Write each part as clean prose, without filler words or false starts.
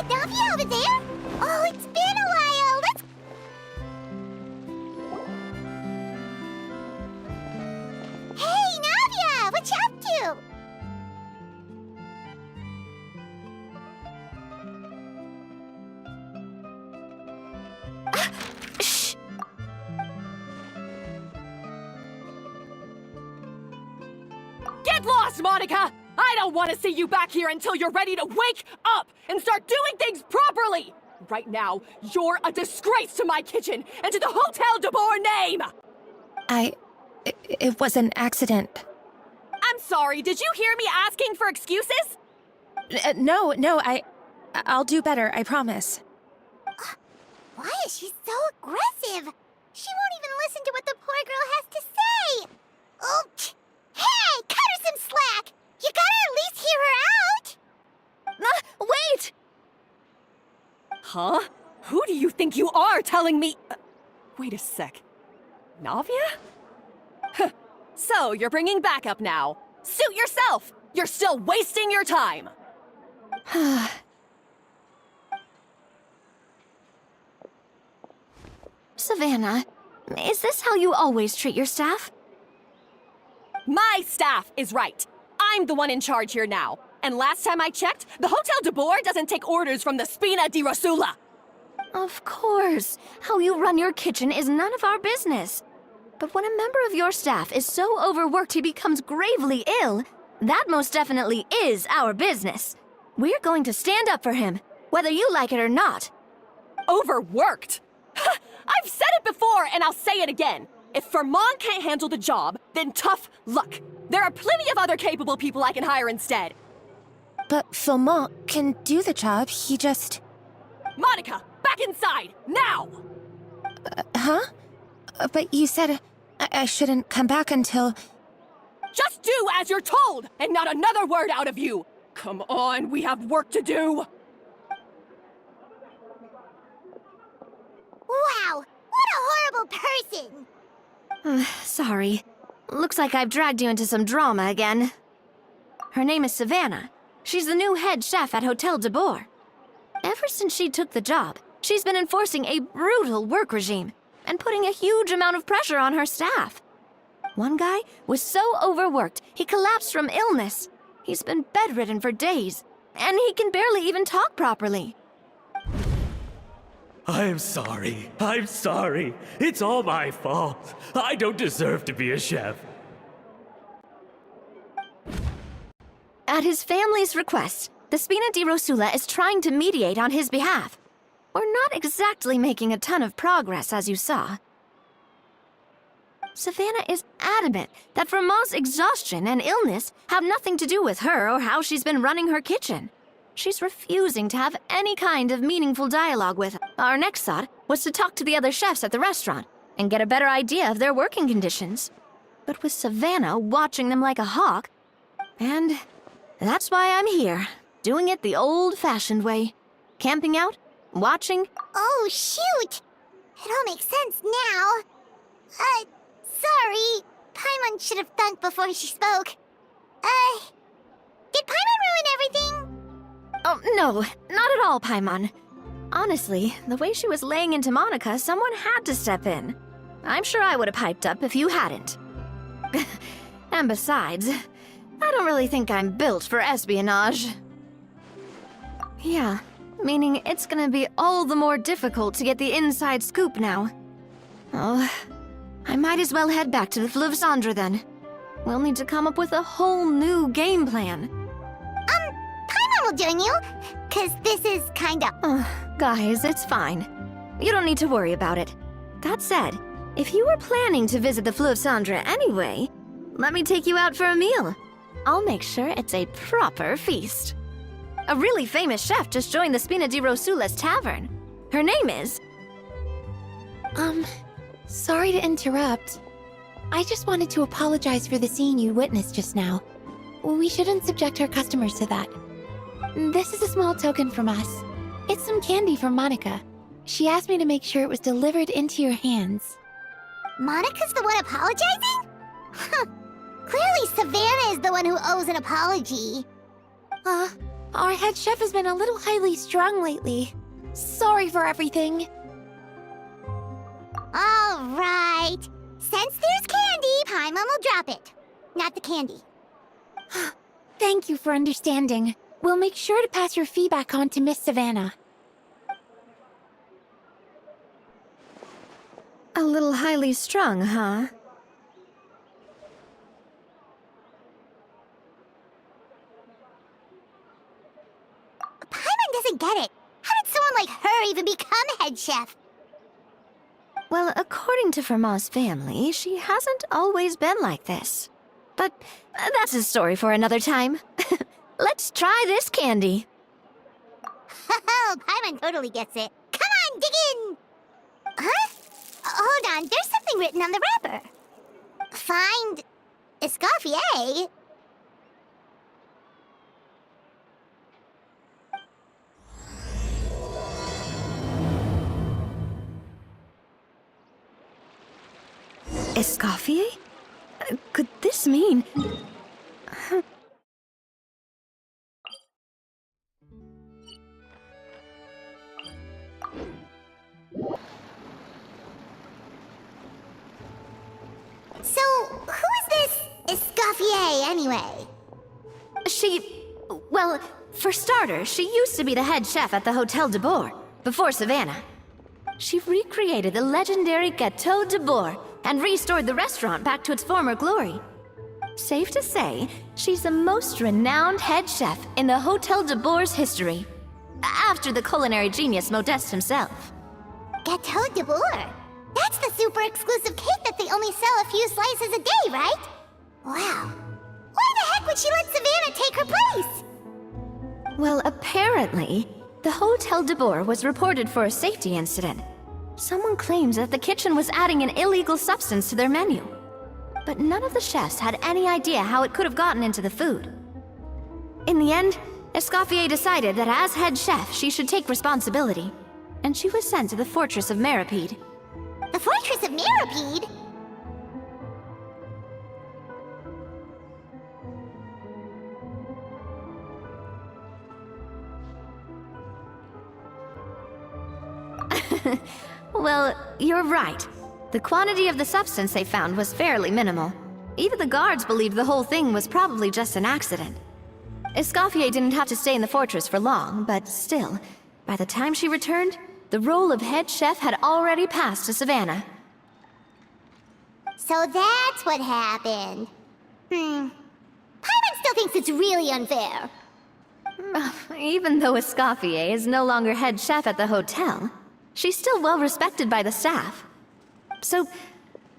that Navia over there? Oh, it's been a while. Let's... Hey, Navia! What you up to? Shh! Get lost, Monica! I don't want to see you back here until you're ready to wake up and start doing things properly! Right now, you're a disgrace to my kitchen and to the Hotel de Boer name! It was an accident. I'm sorry, did you hear me asking for excuses? No, I'll do better, I promise. Why is she so aggressive? She won't even listen to what the poor girl has to say! Oh, hey! Cut her some slack! You gotta at least hear her out! Wait! Huh? Who do you think you are telling me... wait a sec. Navia? So, you're bringing backup now. Suit yourself! You're still wasting your time! Savannah, is this how you always treat your staff? My staff is right. I'm the one in charge here now. And last time I checked, the Hotel de Boer doesn't take orders from the Spina di Rosula. Of course. How you run your kitchen is none of our business. But when a member of your staff is so overworked he becomes gravely ill, that most definitely is our business. We're going to stand up for him, whether you like it or not. Overworked? I've said it before, and I'll say it again. If Fermon can't handle the job, then tough luck. There are plenty of other capable people I can hire instead. But Philmont can do the job, he just... Monica, back inside, now! Huh? But you said I shouldn't come back until... Just do as you're told, and not another word out of you! Come on, we have work to do! Wow! What a horrible person! Sorry. Looks like I've dragged you into some drama again. Her name is Savannah. She's the new head chef at Hotel de Boer. Ever since she took the job, she's been enforcing a brutal work regime and putting a huge amount of pressure on her staff. One guy was so overworked, he collapsed from illness. He's been bedridden for days, and he can barely even talk properly. I'm sorry. It's all my fault. I don't deserve to be a chef. At his family's request, the Spina di Rosula is trying to mediate on his behalf. We're not exactly making a ton of progress, as you saw. Savannah is adamant that Vermont's exhaustion and illness have nothing to do with her or how she's been running her kitchen. She's refusing to have any kind of meaningful dialogue with her. Our next thought was to talk to the other chefs at the restaurant and get a better idea of their working conditions. But with Savannah watching them like a hawk, and that's why I'm here, doing it the old-fashioned way. Camping out, watching. Oh, shoot! It all makes sense now. Sorry. Paimon should have thunk before she spoke. Did Paimon ruin everything? Oh, no, not at all, Paimon. Honestly, the way she was laying into Monica, someone had to step in. I'm sure I would have piped up if you hadn't. And besides, I don't really think I'm built for espionage. Yeah, meaning it's gonna be all the more difficult to get the inside scoop now. Oh, I might as well head back to the Fleuve Cendre then. We'll need to come up with a whole new game plan. Paimon will join you, 'cause this is kinda... Guys, it's fine. You don't need to worry about it. That said, if you were planning to visit the Fleuve Cendre anyway, let me take you out for a meal. I'll make sure it's a proper feast. A really famous chef just joined the Spina di Rosula's tavern. Her name is... Sorry to interrupt. I just wanted to apologize for the scene you witnessed just now. We shouldn't subject our customers to that. This is a small token from us. It's some candy from Monica. She asked me to make sure it was delivered into your hands. Monica's the one apologizing? Clearly Savannah is the one who owes an apology. Our head chef has been a little highly strung lately. Sorry for everything. All right. Since there's candy, Paimon will drop it. Not the candy. Thank you for understanding. We'll make sure to pass your feedback on to Miss Savannah. A little highly strung, huh? Paimon doesn't get it. How did someone like her even become head chef? Well, according to Fermat's family, she hasn't always been like this. But that's a story for another time. Let's try this candy. Oh, Paimon totally gets it. Come on, dig in! Huh? Hold on, there's something written on the wrapper. Find Escoffier. Escoffier? Could this mean... So, who is this Escoffier anyway? Well, for starters, she used to be the head chef at the Hotel de Boer, before Savannah. She recreated the legendary Gâteau de Boer and restored the restaurant back to its former glory. Safe to say, she's the most renowned head chef in the Hotel de Boer's history, after the culinary genius Modeste himself. Gâteau de Boer? That's the super exclusive cake that they only sell a few slices a day, right? Wow. Why the heck would she let Savannah take her place? Well, apparently, the Hotel de Boer was reported for a safety incident. Someone claims that the kitchen was adding an illegal substance to their menu. But none of the chefs had any idea how it could have gotten into the food. In the end, Escoffier decided that as head chef, she should take responsibility. And she was sent to the Fortress of Meripede. The Fortress of Meripede? Well, you're right. The quantity of the substance they found was fairly minimal. Even the guards believed the whole thing was probably just an accident. Escoffier didn't have to stay in the fortress for long, but still, by the time she returned, the role of head chef had already passed to Savannah. So that's what happened. Paimon still thinks it's really unfair. Even though Escoffier is no longer head chef at the hotel, she's still well respected by the staff. So,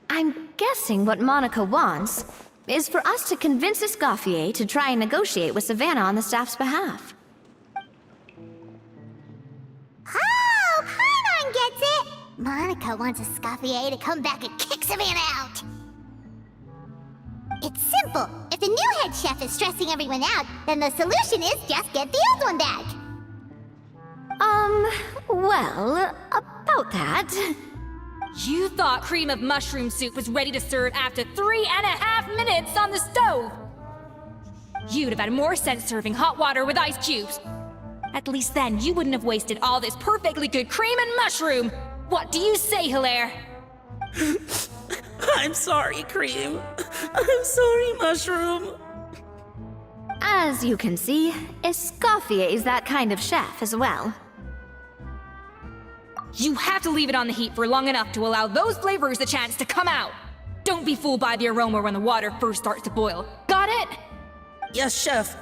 I'm guessing what Monica wants is for us to convince Escoffier to try and negotiate with Savannah on the staff's behalf. Oh, Paimon gets it! Monica wants Escoffier to come back and kick Savannah out. It's simple. If the new head chef is stressing everyone out, then the solution is just get the old one back. Well, about that... You thought cream of mushroom soup was ready to serve after 3.5 minutes on the stove! You'd have had more sense serving hot water with ice cubes. At least then you wouldn't have wasted all this perfectly good cream and mushroom! What do you say, Hilaire? I'm sorry, Cream. I'm sorry, Mushroom. As you can see, Escoffier is that kind of chef as well. You have to leave it on the heat for long enough to allow those flavors a chance to come out. Don't be fooled by the aroma when the water first starts to boil. Got it? Yes, Chef.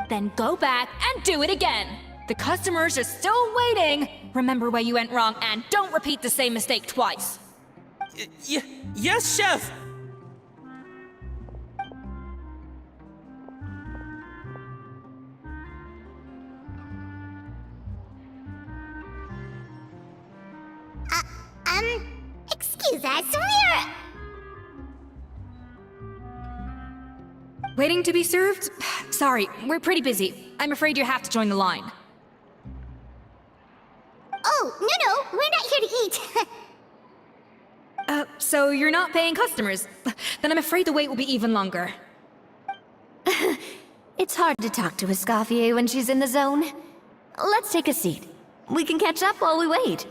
Then go back and do it again. The customers are still waiting. Remember where you went wrong and don't repeat the same mistake twice. Yes, Chef. Excuse us, we're... Waiting to be served? Sorry, we're pretty busy. I'm afraid you have to join the line. Oh, no, we're not here to eat. So you're not paying customers? Then I'm afraid the wait will be even longer. It's hard to talk to Escoffier when she's in the zone. Let's take a seat. We can catch up while we wait.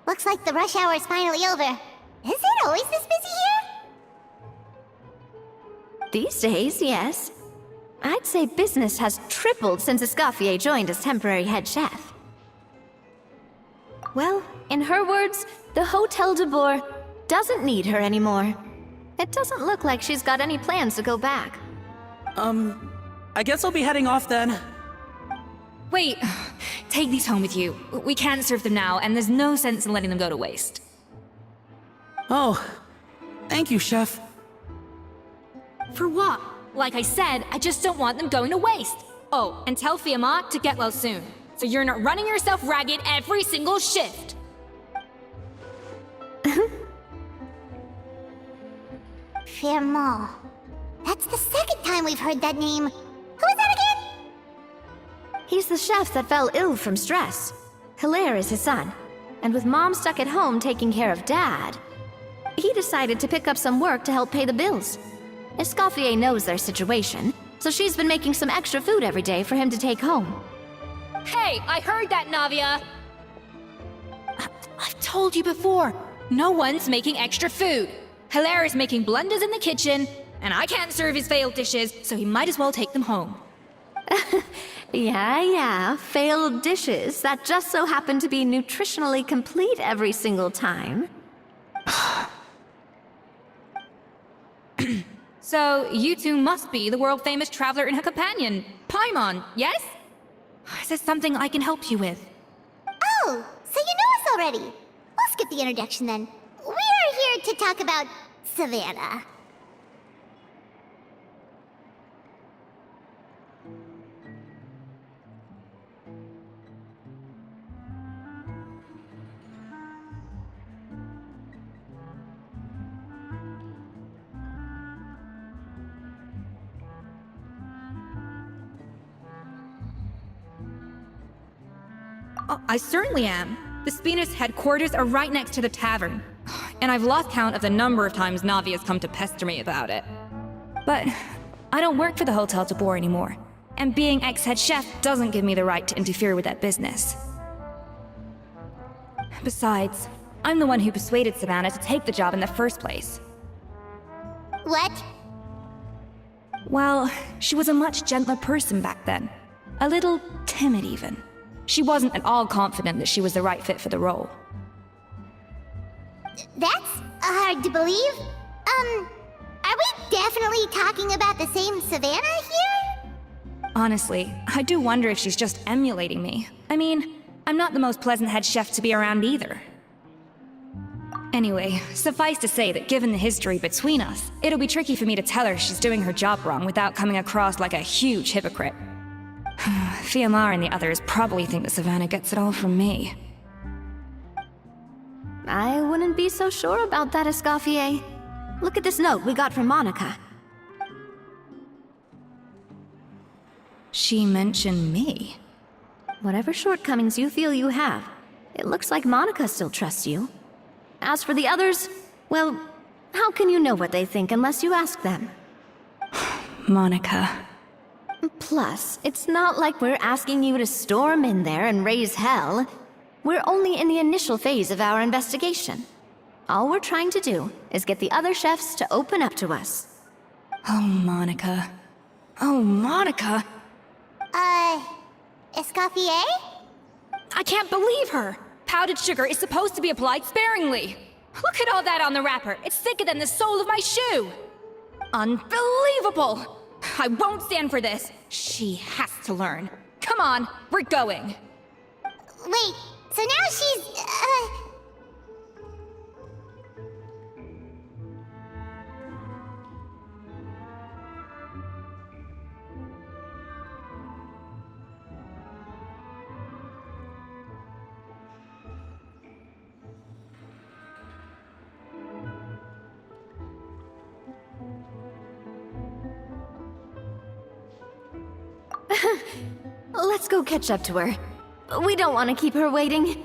Looks like the rush hour is finally over. Is it always this busy here? These days, yes. I'd say business has tripled since Escoffier joined as temporary head chef. Well, in her words, the Hotel de Boer doesn't need her anymore. It doesn't look like she's got any plans to go back. I guess I'll be heading off then. Wait, take these home with you. We can't serve them now, and there's no sense in letting them go to waste. Oh, thank you, Chef. For what? Like I said, I just don't want them going to waste. Oh, and tell Fiamma to get well soon, so you're not running yourself ragged every single shift. Fiamma. That's the second time we've heard that name. Who is that again? He's the chef that fell ill from stress. Hilaire is his son, and with Mom stuck at home taking care of Dad, he decided to pick up some work to help pay the bills. Escoffier knows their situation, so she's been making some extra food every day for him to take home. Hey, I heard that, Navia! I've told you before, no one's making extra food. Hilaire is making blunders in the kitchen, and I can't serve his failed dishes, so he might as well take them home. Yeah, failed dishes that just so happen to be nutritionally complete every single time. So, you two must be the world-famous traveler and her companion, Paimon, yes? Is there something I can help you with? Oh, so you know us already. We'll skip the introduction then. We are here to talk about Savannah. Oh, I certainly am. The Spina's headquarters are right next to the tavern. And I've lost count of the number of times Navi has come to pester me about it. But I don't work for the Hotel de Boer anymore. And being ex-head chef doesn't give me the right to interfere with that business. Besides, I'm the one who persuaded Savannah to take the job in the first place. What? Well, she was a much gentler person back then. A little timid even. She wasn't at all confident that she was the right fit for the role. That's hard to believe. Are we definitely talking about the same Savannah here? Honestly, I do wonder if she's just emulating me. I mean, I'm not the most pleasant head chef to be around either. Anyway, suffice to say that given the history between us, it'll be tricky for me to tell her she's doing her job wrong without coming across like a huge hypocrite. Fiamma and the others probably think that Savannah gets it all from me. I wouldn't be so sure about that, Escoffier. Look at this note we got from Monica. She mentioned me. Whatever shortcomings you feel you have, it looks like Monica still trusts you. As for the others, well, how can you know what they think unless you ask them? Monica. Plus, it's not like we're asking you to storm in there and raise hell. We're only in the initial phase of our investigation. All we're trying to do is get the other chefs to open up to us. Oh, Monica. Oh, Monica! Escoffier? I can't believe her! Powdered sugar is supposed to be applied sparingly. Look at all that on the wrapper. It's thicker than the sole of my shoe. Unbelievable! I won't stand for this. She has to learn. Come on, we're going. Wait, so now she's, Let's go catch up to her. We don't want to keep her waiting.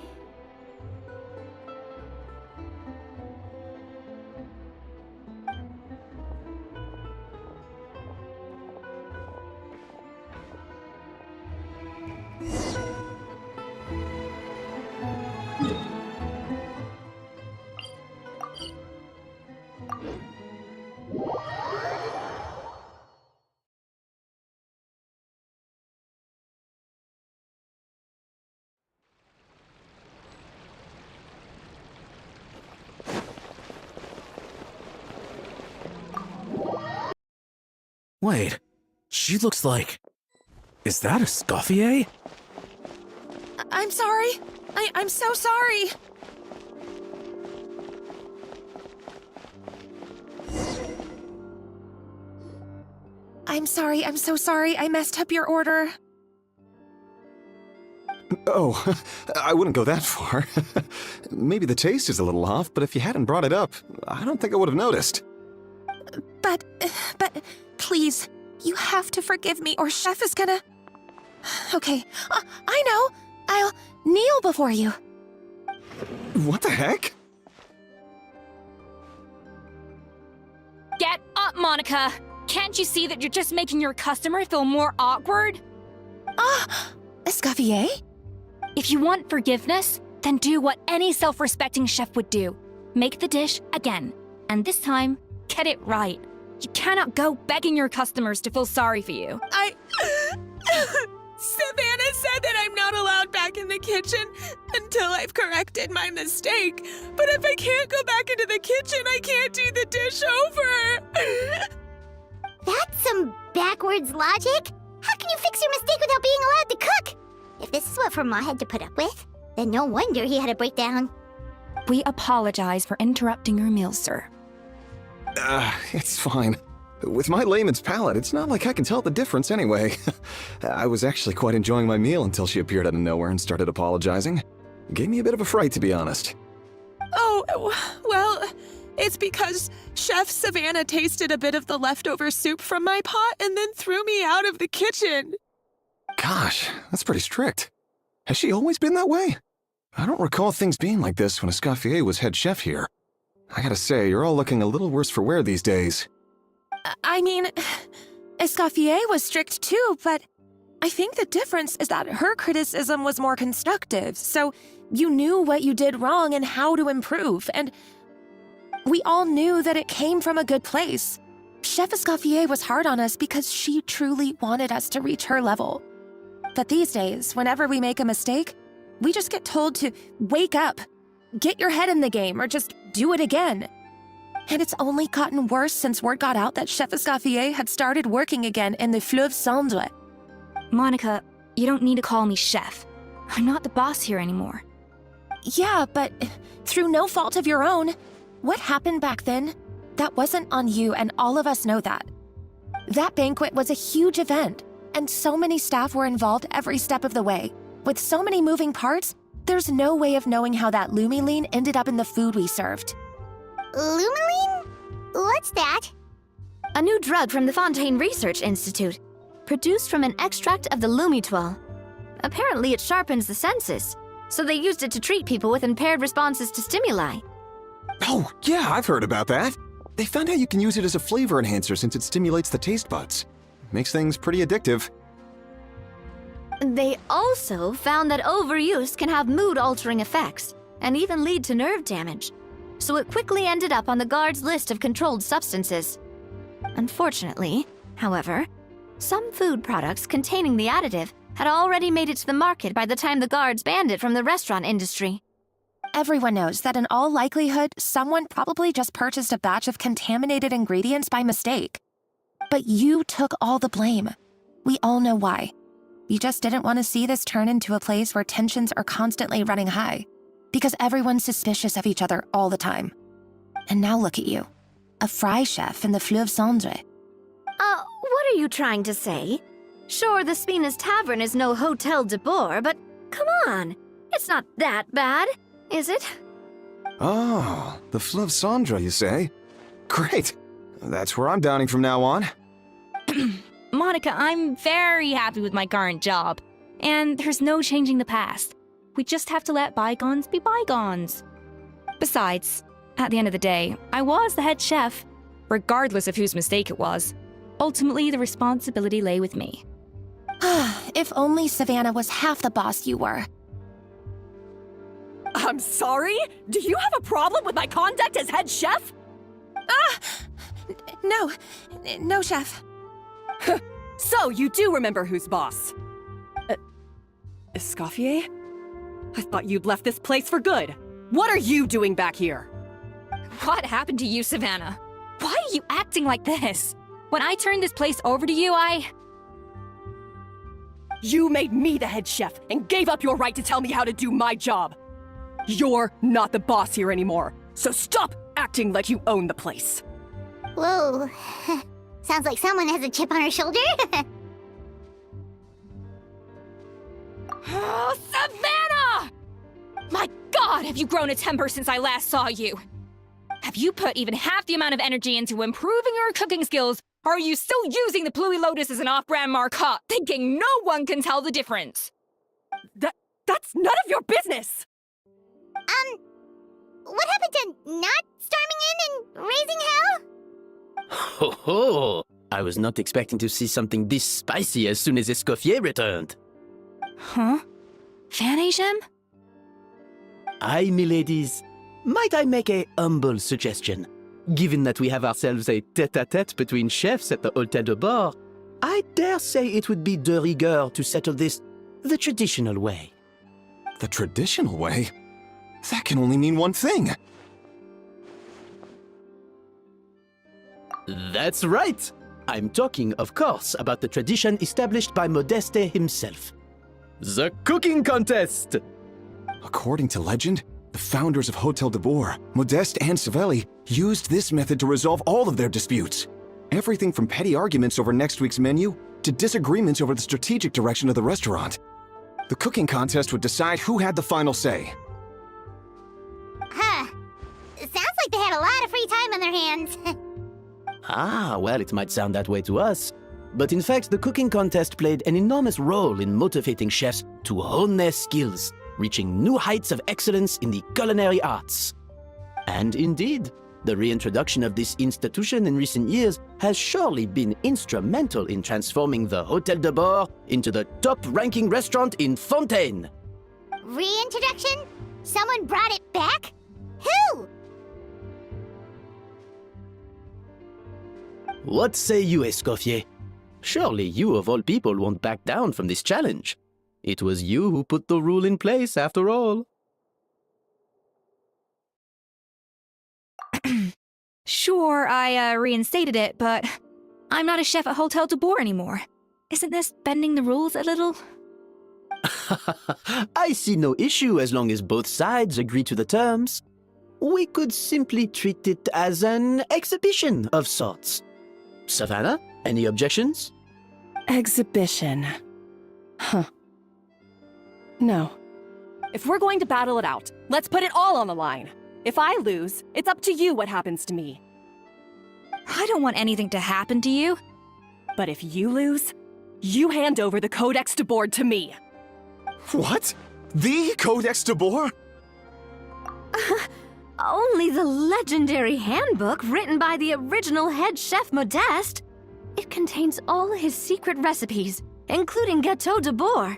Wait, she looks like... Is that Escoffier? I'm sorry. I'm so sorry. I'm so sorry. I messed up your order. Oh, I wouldn't go that far. Maybe the taste is a little off, but if you hadn't brought it up, I don't think I would have noticed. But, please, you have to forgive me or Chef is gonna... Okay, I know. I'll kneel before you. What the heck? Get up, Monica! Can't you see that you're just making your customer feel more awkward? Escoffier? If you want forgiveness, then do what any self-respecting chef would do. Make the dish again. And this time, get it right. You cannot go begging your customers to feel sorry for you. Savannah said that I'm not allowed back in the kitchen until I've corrected my mistake. But if I can't go back into the kitchen, I can't do the dish over. That's some backwards logic. How can you fix your mistake without being allowed to cook? If this is what Vermont had to put up with, then no wonder he had a breakdown. We apologize for interrupting your meal, sir. It's fine. With my layman's palate, it's not like I can tell the difference anyway. I was actually quite enjoying my meal until she appeared out of nowhere and started apologizing. Gave me a bit of a fright, to be honest. Oh, well, it's because Chef Savannah tasted a bit of the leftover soup from my pot and then threw me out of the kitchen. Gosh, that's pretty strict. Has she always been that way? I don't recall things being like this when Escoffier was head chef here. I gotta say, you're all looking a little worse for wear these days. I mean, Escoffier was strict too, but I think the difference is that her criticism was more constructive, so you knew what you did wrong and how to improve, and we all knew that it came from a good place. Chef Escoffier was hard on us because she truly wanted us to reach her level. But these days, whenever we make a mistake, we just get told to wake up, get your head in the game, or just do it again. And it's only gotten worse since word got out that Chef Escoffier had started working again in the Fleuve Cendre. Monica, you don't need to call me chef. I'm not the boss here anymore. Yeah, but through no fault of your own, what happened back then, that wasn't on you, and all of us know that. That banquet was a huge event, and so many staff were involved every step of the way. With so many moving parts, there's no way of knowing how that lumiline ended up in the food we served. Lumiline? What's that? A new drug from the Fontaine Research Institute, produced from an extract of the lumitoile. Apparently it sharpens the senses, so they used it to treat people with impaired responses to stimuli. Oh, yeah, I've heard about that. They found out you can use it as a flavor enhancer since it stimulates the taste buds. Makes things pretty addictive. They also found that overuse can have mood-altering effects, and even lead to nerve damage. So it quickly ended up on the guards' list of controlled substances. Unfortunately, however, some food products containing the additive had already made it to the market by the time the guards banned it from the restaurant industry. Everyone knows that in all likelihood, someone probably just purchased a batch of contaminated ingredients by mistake. But you took all the blame. We all know why. You just didn't want to see this turn into a place where tensions are constantly running high, because everyone's suspicious of each other all the time. And now look at you, a fry chef in the Fleuve Cendre. What are you trying to say? Sure, the Spina's Tavern is no Hotel de Boer, but come on, it's not that bad, is it? Oh, the Fleuve Cendre, you say? Great. That's where I'm dining from now on. Monica, I'm very happy with my current job. and there's no changing the past. We just have to let bygones be bygones. Besides, at the end of the day, I was the head chef, regardless of whose mistake it was. Ultimately, the responsibility lay with me. If only Savannah was half the boss you were. I'm sorry? Do you have a problem with my conduct as head chef? No, chef. So, you do remember who's boss? Escoffier? I thought you'd left this place for good. What are you doing back here? What happened to you, Savannah? Why are you acting like this? When I turned this place over to you, You made me the head chef and gave up your right to tell me how to do my job. You're not the boss here anymore, so stop acting like you own the place. Whoa. Sounds like someone has a chip on her shoulder. Oh, Savannah! My God, have you grown a temper since I last saw you? Have you put even half the amount of energy into improving your cooking skills, or are you still using the Pluie Lotus as an off-brand marcotte, thinking no one can tell the difference? That's none of your business! What happened to not storming in and raising hell? Ho ho! I was not expecting to see something this spicy as soon as Escoffier returned. Huh? Fan Asian? Aye, miladies. Might I make a humble suggestion? Given that we have ourselves a tête-à-tête between chefs at the Hôtel de Bord, I dare say it would be de rigueur to settle this the traditional way. The traditional way? That can only mean one thing. That's right! I'm talking, of course, about the tradition established by Modeste himself. The cooking contest! According to legend, the founders of Hôtel de Bord, Modeste and Savelli, used this method to resolve all of their disputes. Everything from petty arguments over next week's menu to disagreements over the strategic direction of the restaurant. The cooking contest would decide who had the final say. Huh. Sounds like they had a lot of free time on their hands. Ah, well, it might sound that way to us. But in fact, the cooking contest played an enormous role in motivating chefs to hone their skills, reaching new heights of excellence in the culinary arts. And indeed, the reintroduction of this institution in recent years has surely been instrumental in transforming the Hôtel de Bord into the top-ranking restaurant in Fontaine. Reintroduction? Someone brought it back? Who? What say you, Escoffier? Surely you of all people won't back down from this challenge. It was you who put the rule in place, after all. Sure, I reinstated it, but I'm not a chef at Hôtel de Bord anymore. Isn't this bending the rules a little? I see no issue as long as both sides agree to the terms. We could simply treat it as an exhibition of sorts. Savannah, any objections? Exhibition. Huh. No. If we're going to battle it out, let's put it all on the line. If I lose, it's up to you what happens to me. I don't want anything to happen to you. But if you lose, you hand over the Codex de Bord to me. What? The Codex de Bord? Only the legendary handbook written by the original head chef Modeste. It contains all his secret recipes, including Gâteau de Bord.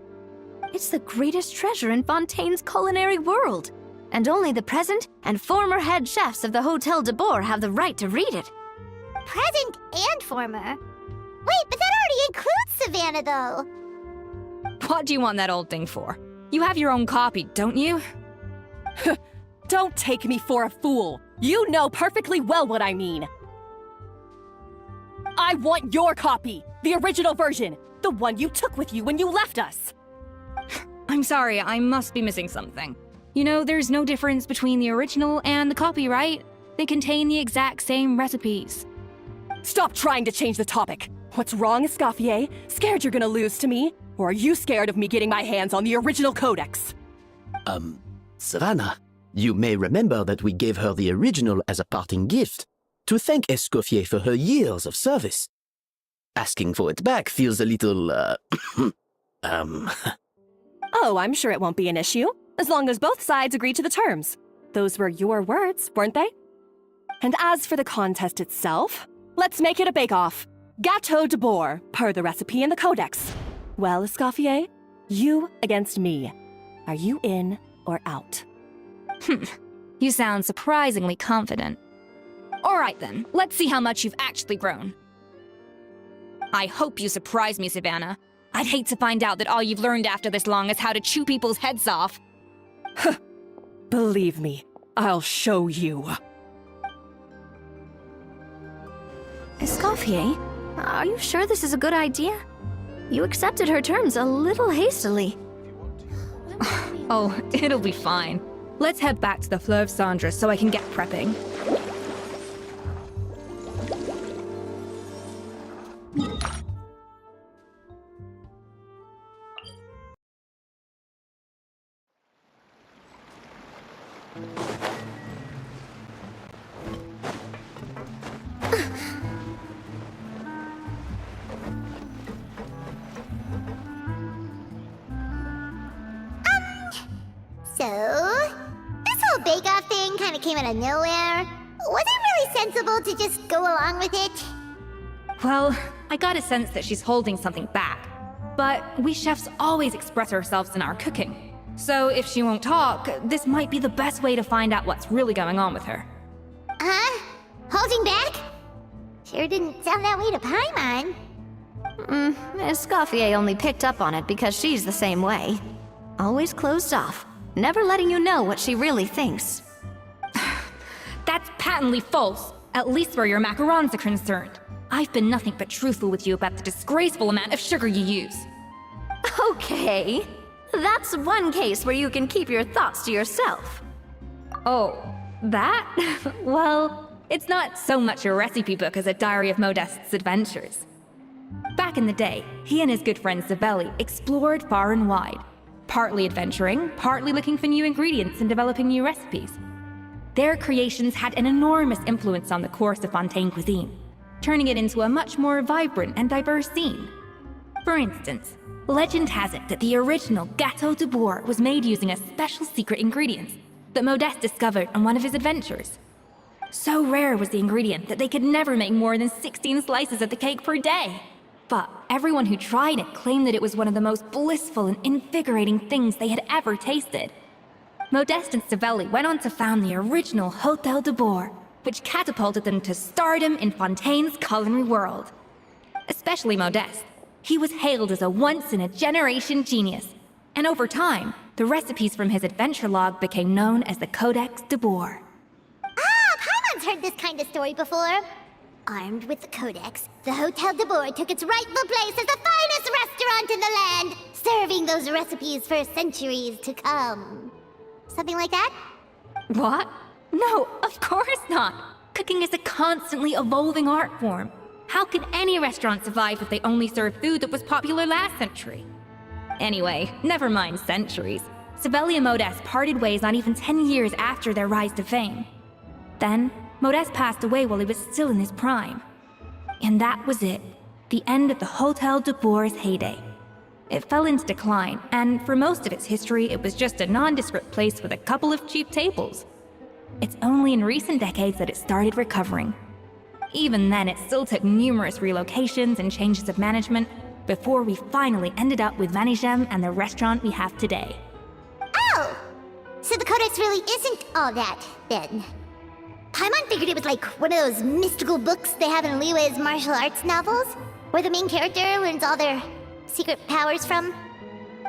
It's the greatest treasure in Fontaine's culinary world, and only the present and former head chefs of the Hôtel de Bord have the right to read it. Present and former? Wait, but that already includes Savannah, though. What do you want that old thing for? You have your own copy, don't you? Don't take me for a fool. You know perfectly well what I mean. I want your copy, the original version, the one you took with you when you left us. I'm sorry, I must be missing something. You know, there's no difference between the original and the copy, right? They contain the exact same recipes. Stop trying to change the topic. What's wrong, Escoffier? Scared you're gonna lose to me? Or are you scared of me getting my hands on the original codex? Savannah, you may remember that we gave her the original as a parting gift, to thank Escoffier for her years of service. Asking for it back feels a little, Oh, I'm sure it won't be an issue, as long as both sides agree to the terms. Those were your words, weren't they? And as for the contest itself, let's make it a bake-off. Gâteau de bourre, per the recipe in the codex. Well, Escoffier, you against me. Are you in or out? You sound surprisingly confident. All right then, let's see how much you've actually grown. I hope you surprise me, Savannah. I'd hate to find out that all you've learned after this long is how to chew people's heads off. Believe me, I'll show you. Escoffier, are you sure this is a good idea? You accepted her terms a little hastily. Oh, it'll be fine. Let's head back to the Fleuve Cendres so I can get prepping. So, this whole bake-off thing kind of came out of nowhere. Was it really sensible to just go along with it? Well, I got a sense that she's holding something back. But we chefs always express ourselves in our cooking. So if she won't talk, this might be the best way to find out what's really going on with her. Huh? Holding back? Sure didn't sound that way to Paimon. Escoffier only picked up on it because she's the same way. Always closed off, never letting you know what she really thinks. That's patently false, at least where your macarons are concerned. I've been nothing but truthful with you about the disgraceful amount of sugar you use. Okay, that's one case where you can keep your thoughts to yourself. Oh, that? Well, it's not so much a recipe book as a diary of Modeste's adventures. Back in the day, he and his good friend Savelli explored far and wide, partly adventuring, partly looking for new ingredients and developing new recipes. Their creations had an enormous influence on the course of Fontaine cuisine, turning it into a much more vibrant and diverse scene. For instance, legend has it that the original Gâteau de Bourre was made using a special secret ingredient that Modeste discovered on one of his adventures. So rare was the ingredient that they could never make more than 16 slices of the cake per day. But everyone who tried it claimed that it was one of the most blissful and invigorating things they had ever tasted. Modeste and Savelli went on to found the original Hôtel de Bourre, which catapulted them to stardom in Fontaine's culinary world. Especially Modeste. He was hailed as a once-in-a-generation genius, and over time, the recipes from his adventure log became known as the Codex de Bourre. Ah, Paimon's heard this kind of story before. Armed with the Codex, the Hôtel de Bourre took its rightful place as the finest restaurant in the land, serving those recipes for centuries to come. Something like that? What? No, of course not! Cooking is a constantly evolving art form. How could any restaurant survive if they only served food that was popular last century? Anyway, never mind centuries. Savelli and Modeste parted ways not even 10 years after their rise to fame. Then, Modeste passed away while he was still in his prime. And that was it. The end of the Hôtel de Bourre's heyday. It fell into decline, and for most of its history, it was just a nondescript place with a couple of cheap tables. It's only in recent decades that it started recovering. Even then, it still took numerous relocations and changes of management before we finally ended up with Vanigem and the restaurant we have today. Oh! So the Codex really isn't all that, then. Paimon figured it was like one of those mystical books they have in Liu's martial arts novels, where the main character learns all their secret powers from.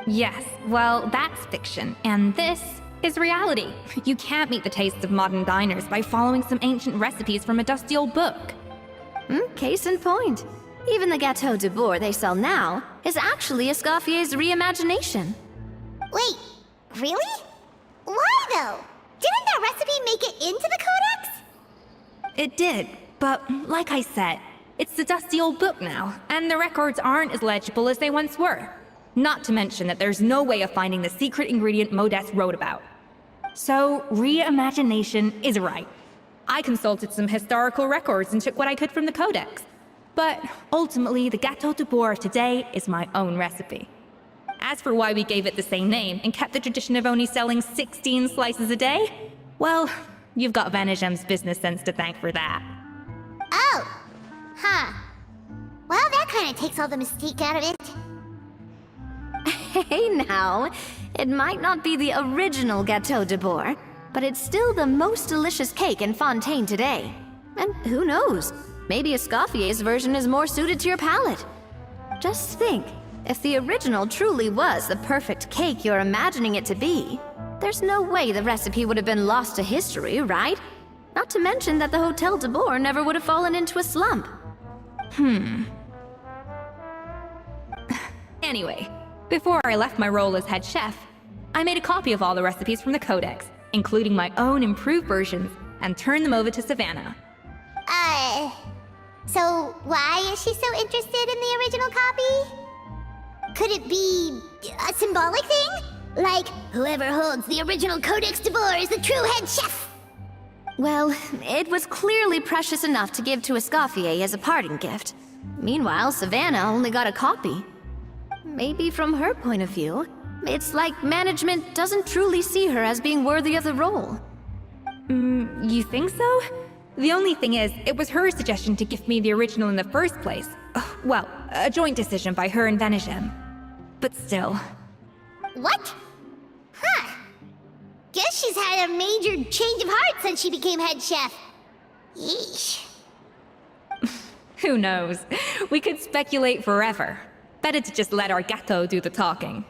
Yes, well, that's fiction, and this is reality. You can't meet the tastes of modern diners by following some ancient recipes from a dusty old book. Case in point. Even the Gâteau de Bourre they sell now is actually Escoffier's reimagination. Wait, really? Why though? Didn't that recipe make it into the Codex? It did, but like I said, it's the dusty old book now, and the records aren't as legible as they once were. Not to mention that there's no way of finding the secret ingredient Modeste wrote about. So, reimagination is right. I consulted some historical records and took what I could from the Codex. But ultimately, the Gâteau de Bourre of today is my own recipe. As for why we gave it the same name and kept the tradition of only selling 16 slices a day, well, you've got Vanishem's business sense to thank for that. Oh. Huh. Well, that kind of takes all the mystique out of it. Hey now, it might not be the original Gâteau de Bourg, but it's still the most delicious cake in Fontaine today. And who knows, maybe Escoffier's version is more suited to your palate. Just think, if the original truly was the perfect cake you're imagining it to be, there's no way the recipe would have been lost to history, right? Not to mention that the Hotel de Bourg never would have fallen into a slump. Anyway, before I left my role as head chef, I made a copy of all the recipes from the Codex, including my own improved versions, and turned them over to Savannah. So why is she so interested in the original copy? Could it be a symbolic thing? Like, whoever holds the original Codex de Bourg is the true head chef? Well, it was clearly precious enough to give to Escoffier as a parting gift. Meanwhile, Savannah only got a copy. Maybe from her point of view, it's like management doesn't truly see her as being worthy of the role. You think so? The only thing is, it was her suggestion to give me the original in the first place. Well, a joint decision by her and Vanisham. But still. What? Huh. Guess she's had a major change of heart since she became head chef. Yeesh. Who knows? We could speculate forever. Better to just let our Gâteau do the talking.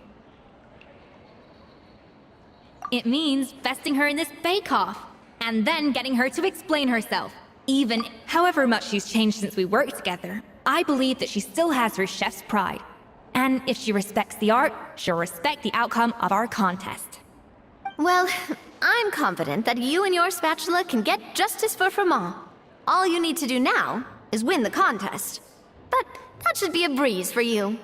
It means besting her in this bake-off, and then getting her to explain herself. Even however much she's changed since we worked together, I believe that she still has her chef's pride. And if she respects the art, she'll respect the outcome of our contest. Well, I'm confident that you and your spatula can get justice for Froment. All you need to do now is win the contest. But that should be a breeze for you.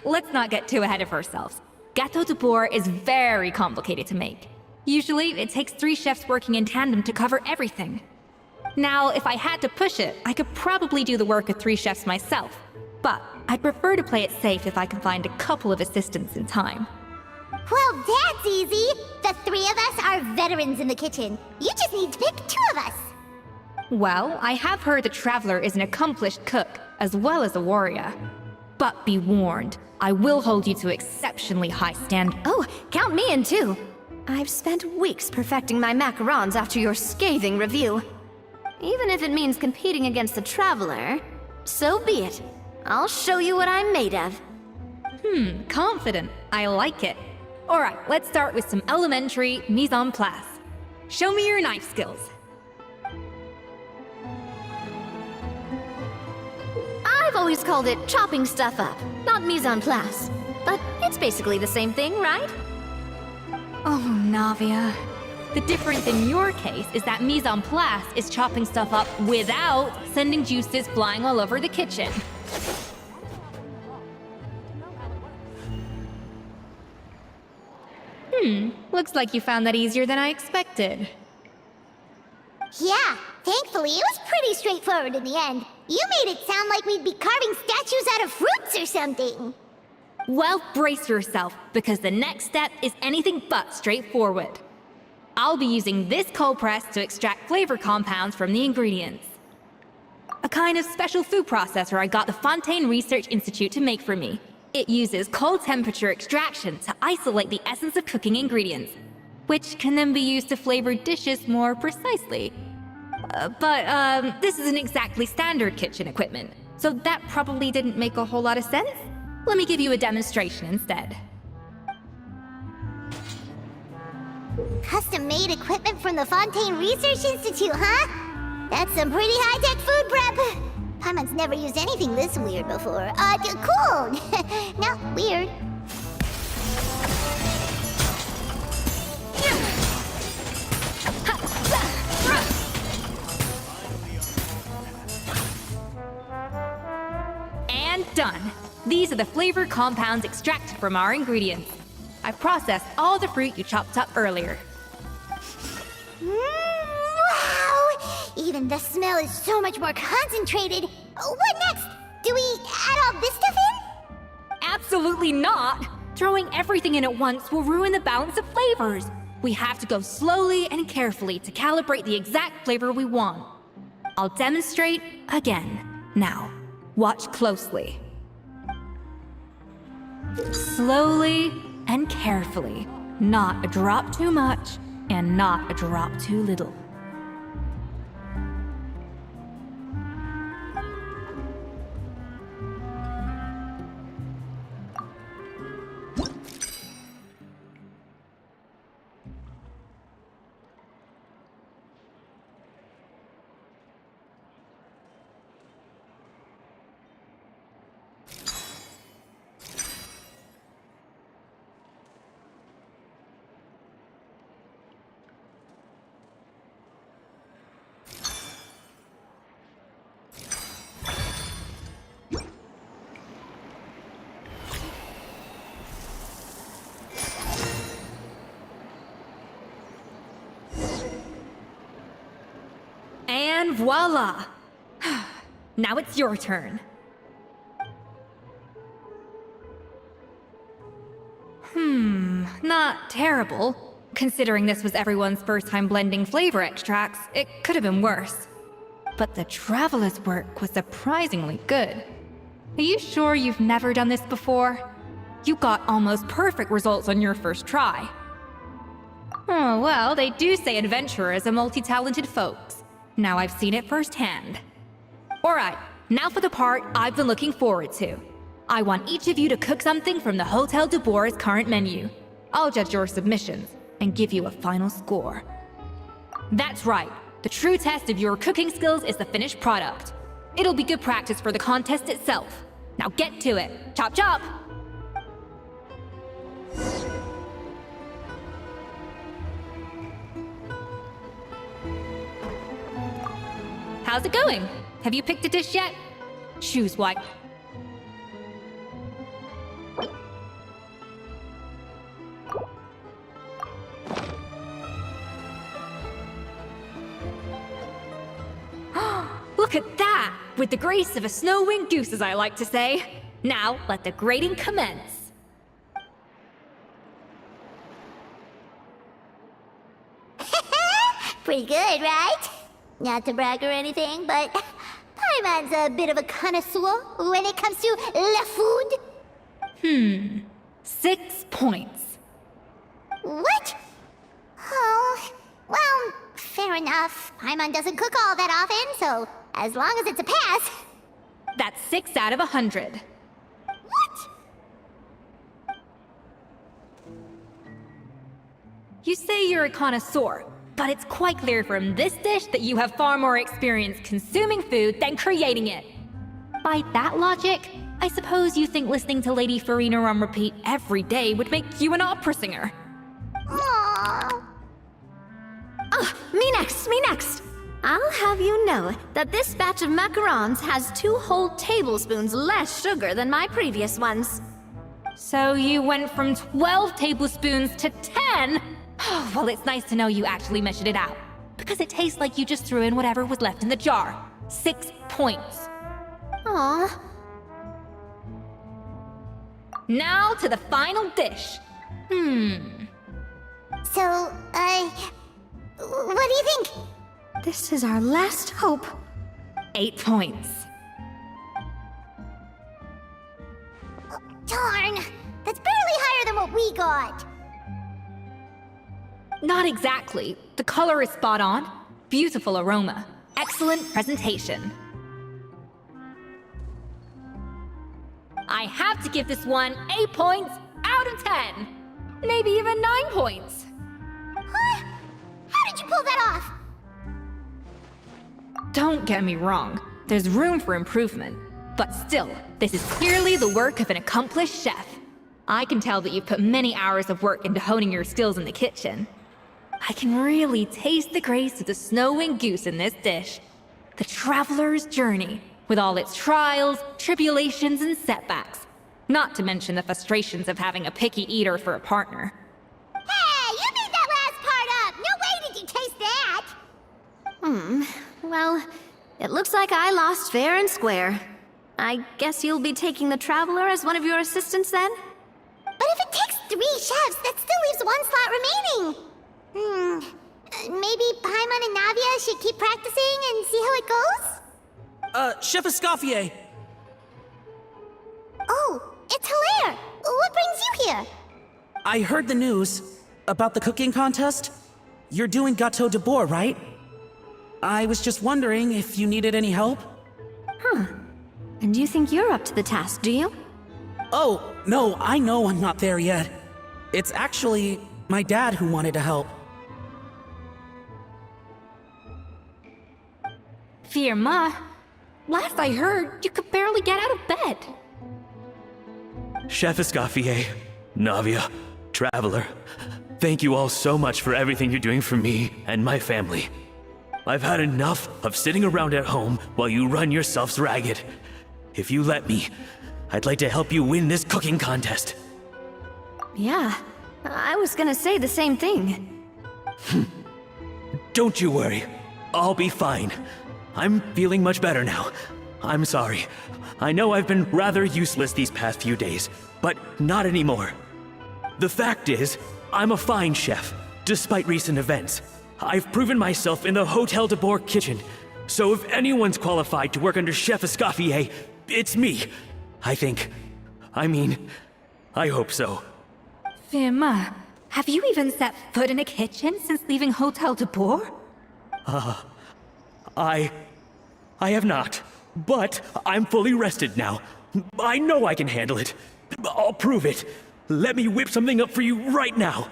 Let's not get too ahead of ourselves. Gâteau de Bourg is very complicated to make. Usually, it takes 3 chefs working in tandem to cover everything. Now, if I had to push it, I could probably do the work of 3 chefs myself. But I'd prefer to play it safe if I can find a couple of assistants in time. Well, that's easy. The 3 of us are veterans in the kitchen. You just need to pick 2 of us. Well, I have heard the Traveler is an accomplished cook, as well as a warrior. But be warned, I will hold you to exceptionally high standards. Oh, count me in too. I've spent weeks perfecting my macarons after your scathing review. Even if it means competing against the Traveler, so be it. I'll show you what I'm made of. Confident. I like it. Alright, let's start with some elementary mise en place. Show me your knife skills. I've always called it chopping stuff up, not mise en place. But it's basically the same thing, right? Oh, Navia. The difference in your case is that mise en place is chopping stuff up without sending juices flying all over the kitchen. Looks like you found that easier than I expected. Yeah, thankfully it was pretty straightforward in the end. You made it sound like we'd be carving statues out of fruits or something. Well, brace yourself, because the next step is anything but straightforward. I'll be using this cold press to extract flavor compounds from the ingredients. A kind of special food processor I got the Fontaine Research Institute to make for me. It uses cold temperature extraction to isolate the essence of cooking ingredients, which can then be used to flavor dishes more precisely. But this isn't exactly standard kitchen equipment, so that probably didn't make a whole lot of sense. Let me give you a demonstration instead. Custom-made equipment from the Fontaine Research Institute, huh? That's some pretty high-tech food prep. Paimon's never used anything this weird before. Cool! Not weird. And done! These are the flavor compounds extracted from our ingredients. I processed all the fruit you chopped up earlier. Wow! Even the smell is so much more concentrated. What next? Do we add all this stuff in? Absolutely not! Throwing everything in at once will ruin the balance of flavors. We have to go slowly and carefully to calibrate the exact flavor we want. I'll demonstrate again. Now, watch closely. Slowly and carefully. Not a drop too much, and not a drop too little. And voila! Now it's your turn. Not terrible. Considering this was everyone's first time blending flavor extracts, it could have been worse. But the traveler's work was surprisingly good. Are you sure you've never done this before? You got almost perfect results on your first try. Oh, well, they do say adventurers are multi-talented folks. Now I've seen it firsthand. Alright, now for the part I've been looking forward to. I want each of you to cook something from the Hotel du Bois' current menu. I'll judge your submissions and give you a final score. That's right, the true test of your cooking skills is the finished product. It'll be good practice for the contest itself. Now get to it. Chop chop! How's it going? Have you picked a dish yet? Choose one. Look at that! With the grace of a snow-winged goose, as I like to say. Now, let the grating commence. Pretty good, right? Not to brag or anything, but Paimon's a bit of a connoisseur when it comes to la food. 6 points. What? Oh, well, fair enough. Paimon doesn't cook all that often, so as long as it's a pass. That's 6 out of 100. What? You say you're a connoisseur, but it's quite clear from this dish that you have far more experience consuming food than creating it. By that logic, I suppose you think listening to Lady Farina on repeat every day would make you an opera singer. Aww. Me next! I'll have you know that this batch of macarons has 2 whole tablespoons less sugar than my previous ones. So you went from 12 tablespoons to 10? Well, it's nice to know you actually measured it out, because it tastes like you just threw in whatever was left in the jar. 6 points. Aw. Now to the final dish. So, what do you think? This is our last hope. 8 points. Darn, that's barely higher than what we got. Not exactly. The color is spot on. Beautiful aroma. Excellent presentation. I have to give this one 8 points out of 10. Maybe even 9 points. Huh? How did you pull that off? Don't get me wrong. There's room for improvement. But still, this is clearly the work of an accomplished chef. I can tell that you've put many hours of work into honing your skills in the kitchen. I can really taste the grace of the snow-winged goose in this dish. The traveler's journey, with all its trials, tribulations, and setbacks. Not to mention the frustrations of having a picky eater for a partner. Hey, you made that last part up! No way did you taste that! Well, it looks like I lost fair and square. I guess you'll be taking the Traveler as one of your assistants then? But if it takes 3 chefs, that still leaves 1 slot remaining. Maybe Paimon and Navia should keep practicing and see how it goes? Chef Escoffier. Oh, it's Hilaire. What brings you here? I heard the news about the cooking contest. You're doing Gâteau de Bois, right? I was just wondering if you needed any help. And you think you're up to the task, do you? Oh, no, I know I'm not there yet. It's actually my dad who wanted to help. Firma, last I heard, you could barely get out of bed. Chef Escoffier, Navia, Traveler, thank you all so much for everything you're doing for me and my family. I've had enough of sitting around at home while you run yourselves ragged. If you let me, I'd like to help you win this cooking contest. Yeah, I was gonna say the same thing. Don't you worry, I'll be fine. I'm feeling much better now. I'm sorry. I know I've been rather useless these past few days, but not anymore. The fact is, I'm a fine chef, despite recent events. I've proven myself in the Hotel de Bois kitchen, so if anyone's qualified to work under Chef Escoffier, it's me. I think. I hope so. Firma, have you even set foot in a kitchen since leaving Hotel de Bois? I have not, but I'm fully rested now. I know I can handle it. I'll prove it. Let me whip something up for you right now.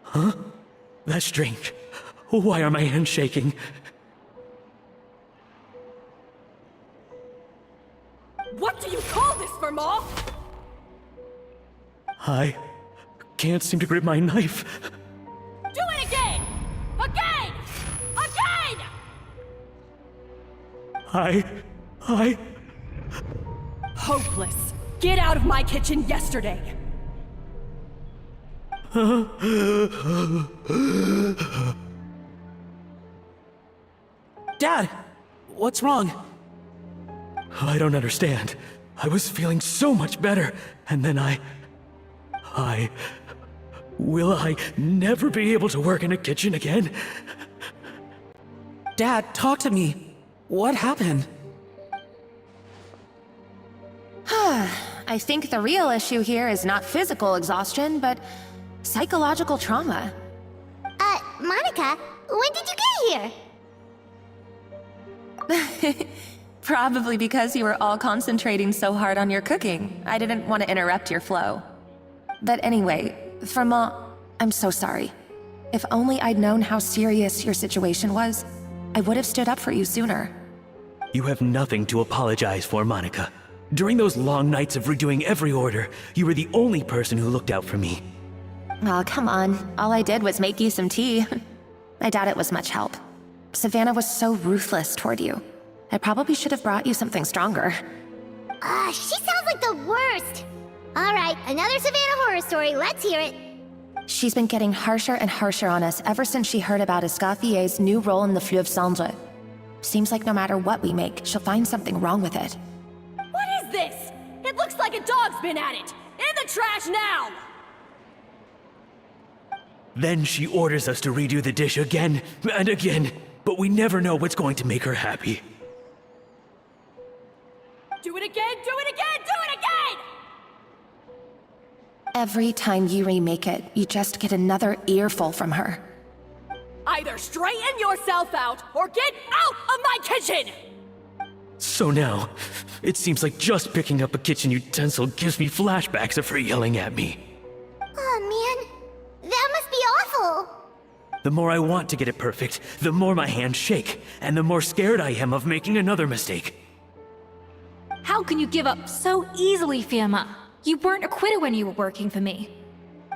Huh? That's strange. Why are my hands shaking? What do you call this, Firma? I can't seem to grip my knife. Do it again! Again! Again! I... Hopeless. Get out of my kitchen yesterday. Dad, what's wrong? I don't understand. I was feeling so much better, and then Will I never be able to work in a kitchen again? Dad, talk to me. What happened? I think the real issue here is not physical exhaustion, but psychological trauma. Monica, when did you get here? Probably because you were all concentrating so hard on your cooking. I didn't want to interrupt your flow. But anyway, Firma, I'm so sorry. If only I'd known how serious your situation was, I would have stood up for you sooner. You have nothing to apologize for, Monica. During those long nights of redoing every order, you were the only person who looked out for me. Oh, come on. All I did was make you some tea. I doubt it was much help. Savannah was so ruthless toward you. I probably should have brought you something stronger. She sounds like the worst. All right, another Savannah horror story. Let's hear it. She's been getting harsher and harsher on us ever since she heard about Escoffier's new role in the Fleuve Cendre. Seems like no matter what we make, she'll find something wrong with it. What is this? It looks like a dog's been at it. In the trash now! Then she orders us to redo the dish again and again, but we never know what's going to make her happy. Do it again, do it again, do it again! Every time you remake it, you just get another earful from her. Either straighten yourself out, or get out of my kitchen! So now, it seems like just picking up a kitchen utensil gives me flashbacks of her yelling at me. Oh man, that must be awful. The more I want to get it perfect, the more my hands shake, and the more scared I am of making another mistake. How can you give up so easily, Firma? You weren't a quitter when you were working for me.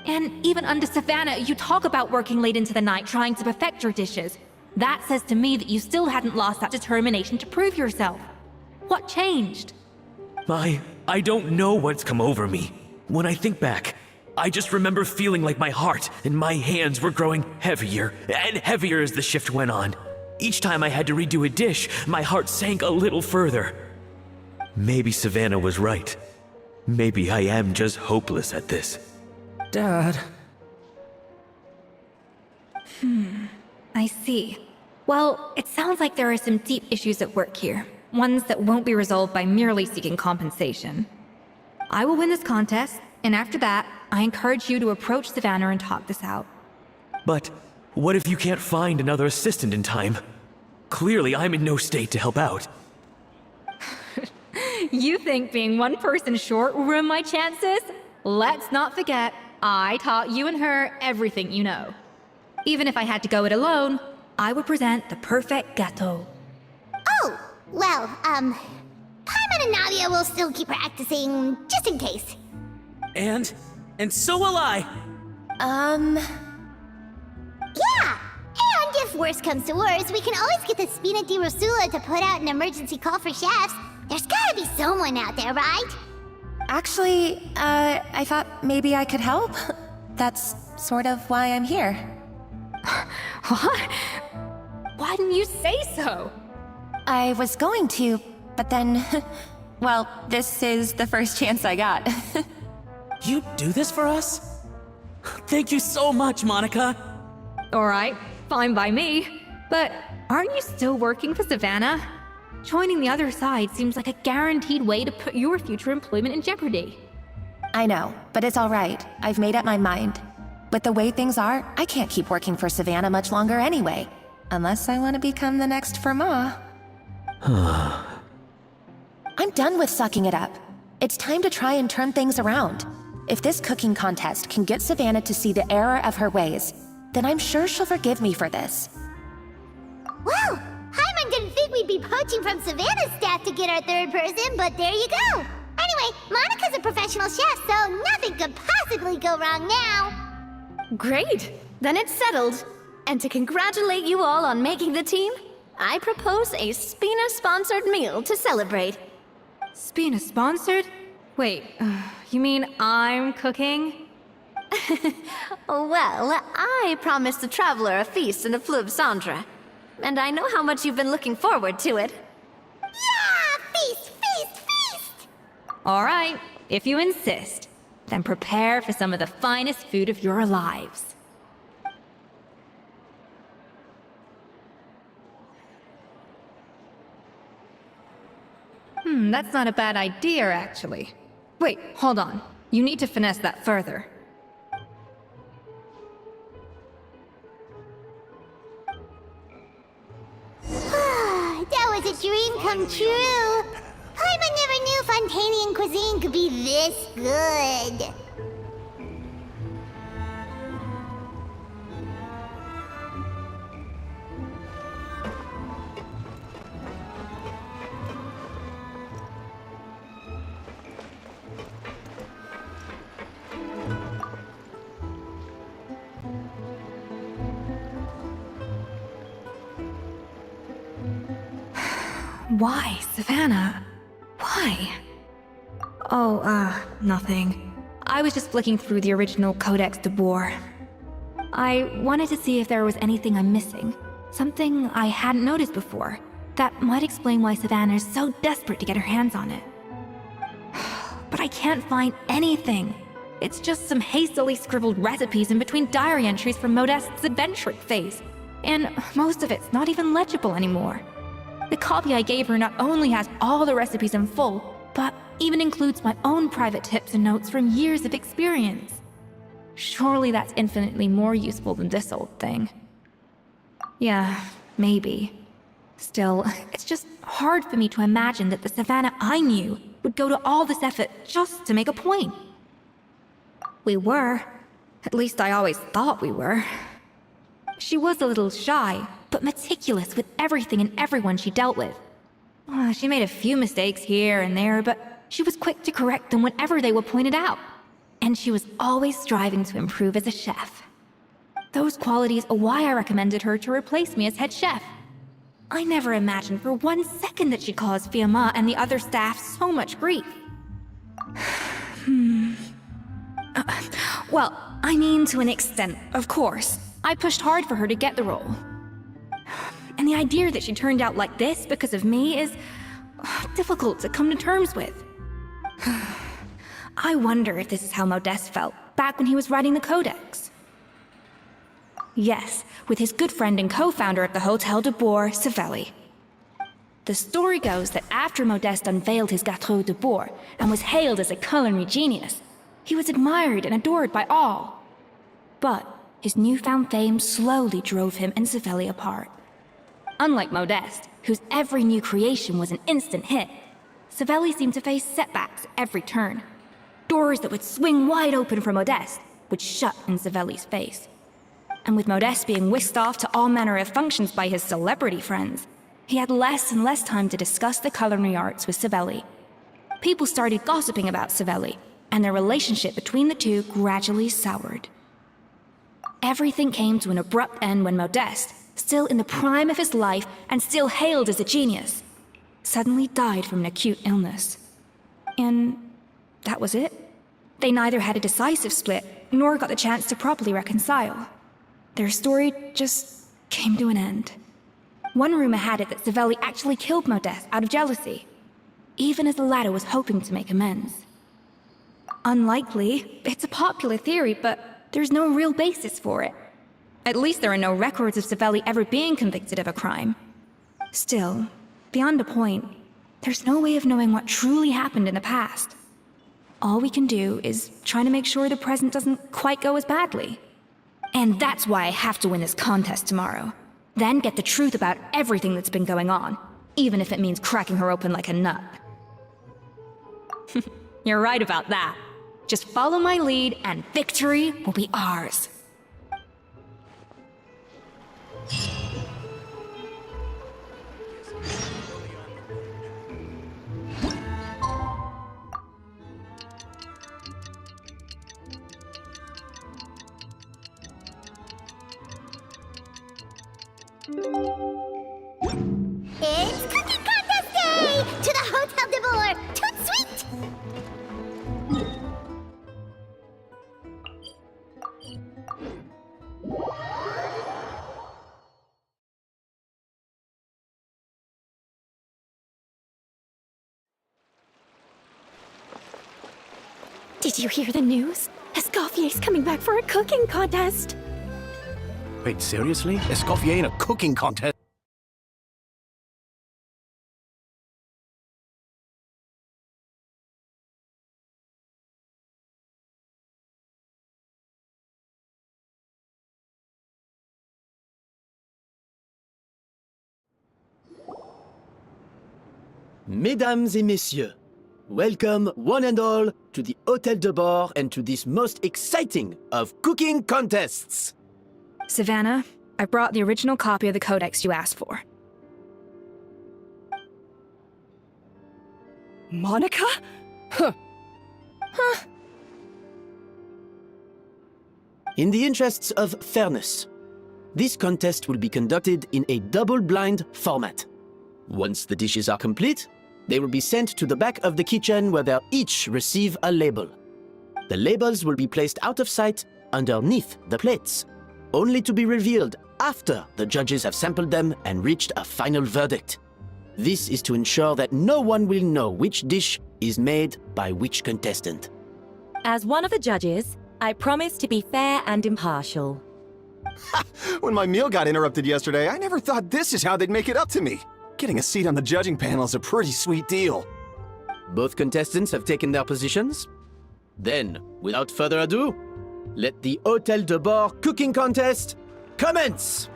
And even under Savannah, you talk about working late into the night trying to perfect your dishes. That says to me that you still hadn't lost that determination to prove yourself. What changed? My I don't know what's come over me. When I think back, I just remember feeling like my heart and my hands were growing heavier and heavier as the shift went on. Each time I had to redo a dish, my heart sank a little further. Maybe Savannah was right. Maybe I am just hopeless at this. Dad. I see. Well, it sounds like there are some deep issues at work here. Ones that won't be resolved by merely seeking compensation. I will win this contest, and after that, I encourage you to approach Savannah and talk this out. But what if you can't find another assistant in time? Clearly, I'm in no state to help out. You think being one person short will ruin my chances? Let's not forget, I taught you and her everything you know. Even if I had to go it alone, I would present the perfect gâteau. Oh, well, Paimon and Nadia will still keep practicing, just in case. And so will I. Yeah! And if worse comes to worse, we can always get the Spina di Rosula to put out an emergency call for chefs. There's gotta be someone out there, right? Actually, I thought maybe I could help. That's sort of why I'm here. What? Why didn't you say so? I was going to, but then, well, this is the first chance I got. You do this for us? Thank you so much, Monica. Alright, fine by me. But aren't you still working for Savannah? Joining the other side seems like a guaranteed way to put your future employment in jeopardy. I know, but it's all right. I've made up my mind. With the way things are, I can't keep working for Savannah much longer anyway. Unless I want to become the next Firma. I'm done with sucking it up. It's time to try and turn things around. If this cooking contest can get Savannah to see the error of her ways, then I'm sure she'll forgive me for this. Well, Paimon didn't think we'd be poaching from Savannah's staff to get our third person, but there you go. Anyway, Monica's a professional chef, so nothing could possibly go wrong now. Great! Then it's settled. And to congratulate you all on making the team, I propose a Spina-sponsored meal to celebrate. Spina sponsored? Wait, you mean I'm cooking? Well, I promised the traveler a feast and a fleuve cendre. And I know how much you've been looking forward to it. Yeah! Feast, feast, feast! Alright, if you insist, then prepare for some of the finest food of your lives. That's not a bad idea, actually. Wait, hold on. You need to finesse that further. That was a dream come true. Paimon never knew Fontanian cuisine could be this good. Why, Savannah? Why? Oh, nothing. I was just flicking through the original Codex de Boer. I wanted to see if there was anything I'm missing. Something I hadn't noticed before. That might explain why Savannah's so desperate to get her hands on it. But I can't find anything. It's just some hastily scribbled recipes in between diary entries from Modeste's adventuring phase. And most of it's not even legible anymore. The copy I gave her not only has all the recipes in full, but even includes my own private tips and notes from years of experience. Surely that's infinitely more useful than this old thing. Yeah, maybe. Still, it's just hard for me to imagine that the Savannah I knew would go to all this effort just to make a point. We were. At least I always thought we were. She was a little shy, but meticulous with everything and everyone she dealt with. She made a few mistakes here and there, but she was quick to correct them whenever they were pointed out. And she was always striving to improve as a chef. Those qualities are why I recommended her to replace me as head chef. I never imagined for 1 second that she'd cause Fiamma and the other staff so much grief. Well, I mean, to an extent, of course. I pushed hard for her to get the role. And the idea that she turned out like this because of me is difficult to come to terms with. I wonder if this is how Modeste felt back when he was writing the Codex. Yes, with his good friend and co-founder of the Hotel de Bourg, Savelli. The story goes that after Modeste unveiled his Gâteau de Bourg and was hailed as a culinary genius, he was admired and adored by all. But his newfound fame slowly drove him and Savelli apart. Unlike Modeste, whose every new creation was an instant hit, Savelli seemed to face setbacks at every turn. Doors that would swing wide open for Modeste would shut in Savelli's face. And with Modeste being whisked off to all manner of functions by his celebrity friends, he had less and less time to discuss the culinary arts with Savelli. People started gossiping about Savelli, and their relationship between the two gradually soured. Everything came to an abrupt end when Modeste, still in the prime of his life and still hailed as a genius, suddenly died from an acute illness. And that was it. They neither had a decisive split, nor got the chance to properly reconcile. Their story just came to an end. One rumor had it that Savelli actually killed Modeste out of jealousy, even as the latter was hoping to make amends. Unlikely, it's a popular theory, but there's no real basis for it. At least there are no records of Savelli ever being convicted of a crime. Still, beyond a point, there's no way of knowing what truly happened in the past. All we can do is try to make sure the present doesn't quite go as badly. And that's why I have to win this contest tomorrow. Then get the truth about everything that's been going on, even if it means cracking her open like a nut. You're right about that. Just follow my lead and victory will be ours. It's Cooking Contest Day! To the Hotel de Bourg! Tout de suite! Did you hear the news? Escoffier's coming back for a cooking contest. Wait, seriously? Escoffier in a cooking contest? Mesdames et messieurs, welcome one and all to the Hôtel de Bourg and to this most exciting of cooking contests. Savannah, I brought the original copy of the Codex you asked for. Monica? Huh. In the interests of fairness, this contest will be conducted in a double-blind format. Once the dishes are complete, they will be sent to the back of the kitchen where they'll each receive a label. The labels will be placed out of sight underneath the plates, only to be revealed after the judges have sampled them and reached a final verdict. This is to ensure that no one will know which dish is made by which contestant. As one of the judges, I promise to be fair and impartial. When my meal got interrupted yesterday, I never thought this is how they'd make it up to me. Getting a seat on the judging panel is a pretty sweet deal. Both contestants have taken their positions. Then, without further ado, let the Hôtel de Bourg cooking contest commence!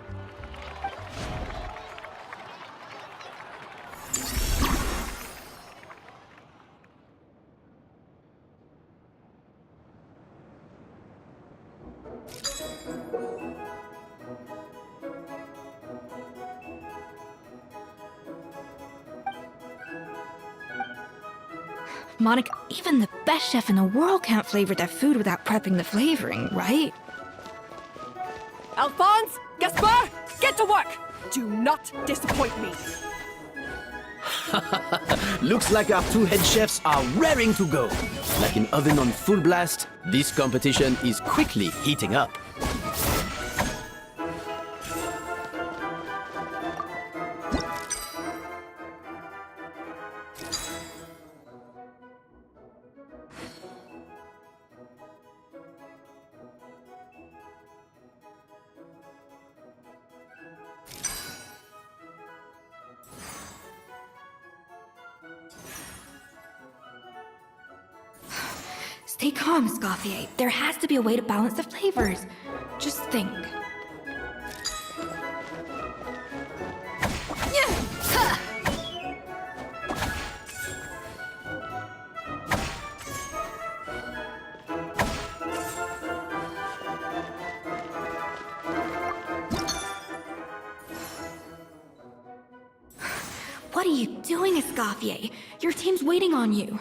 Monica, even the best chef in the world can't flavor their food without prepping the flavoring, right? Alphonse, Gaspar, get to work! Do not disappoint me. Looks like our two head chefs are raring to go. Like an oven on full blast, this competition is quickly heating up. Stay calm, Escoffier. There has to be a way to balance the flavors. Just think. What are you doing, Escoffier? Your team's waiting on you.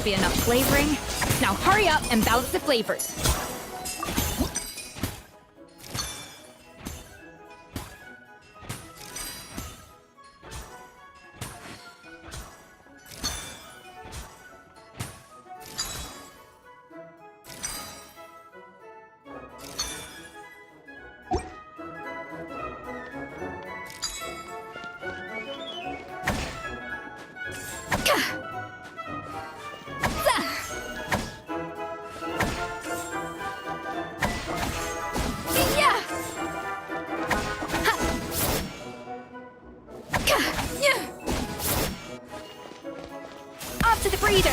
Be enough flavoring. Now hurry up and balance the flavors. To the breather.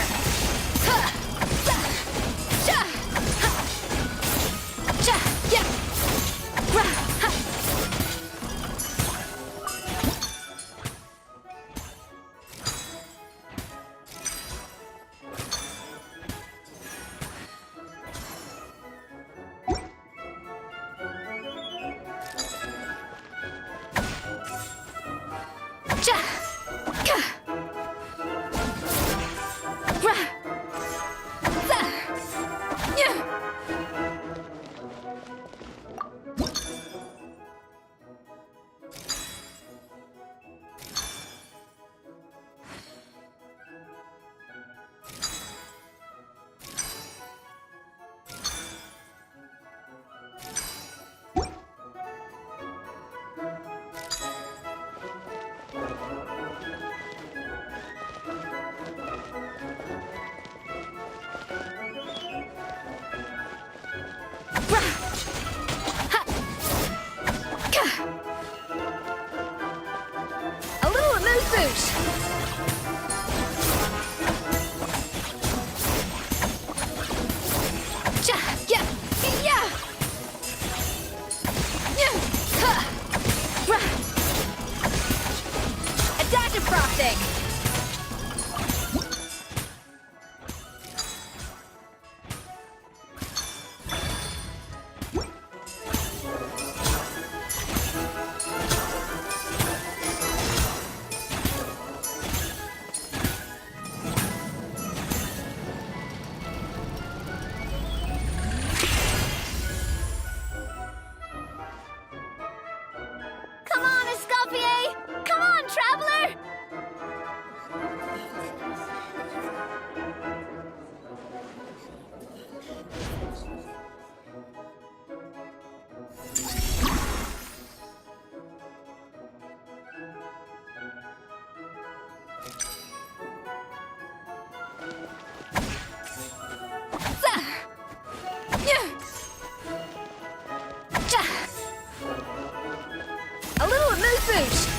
A little mood boost.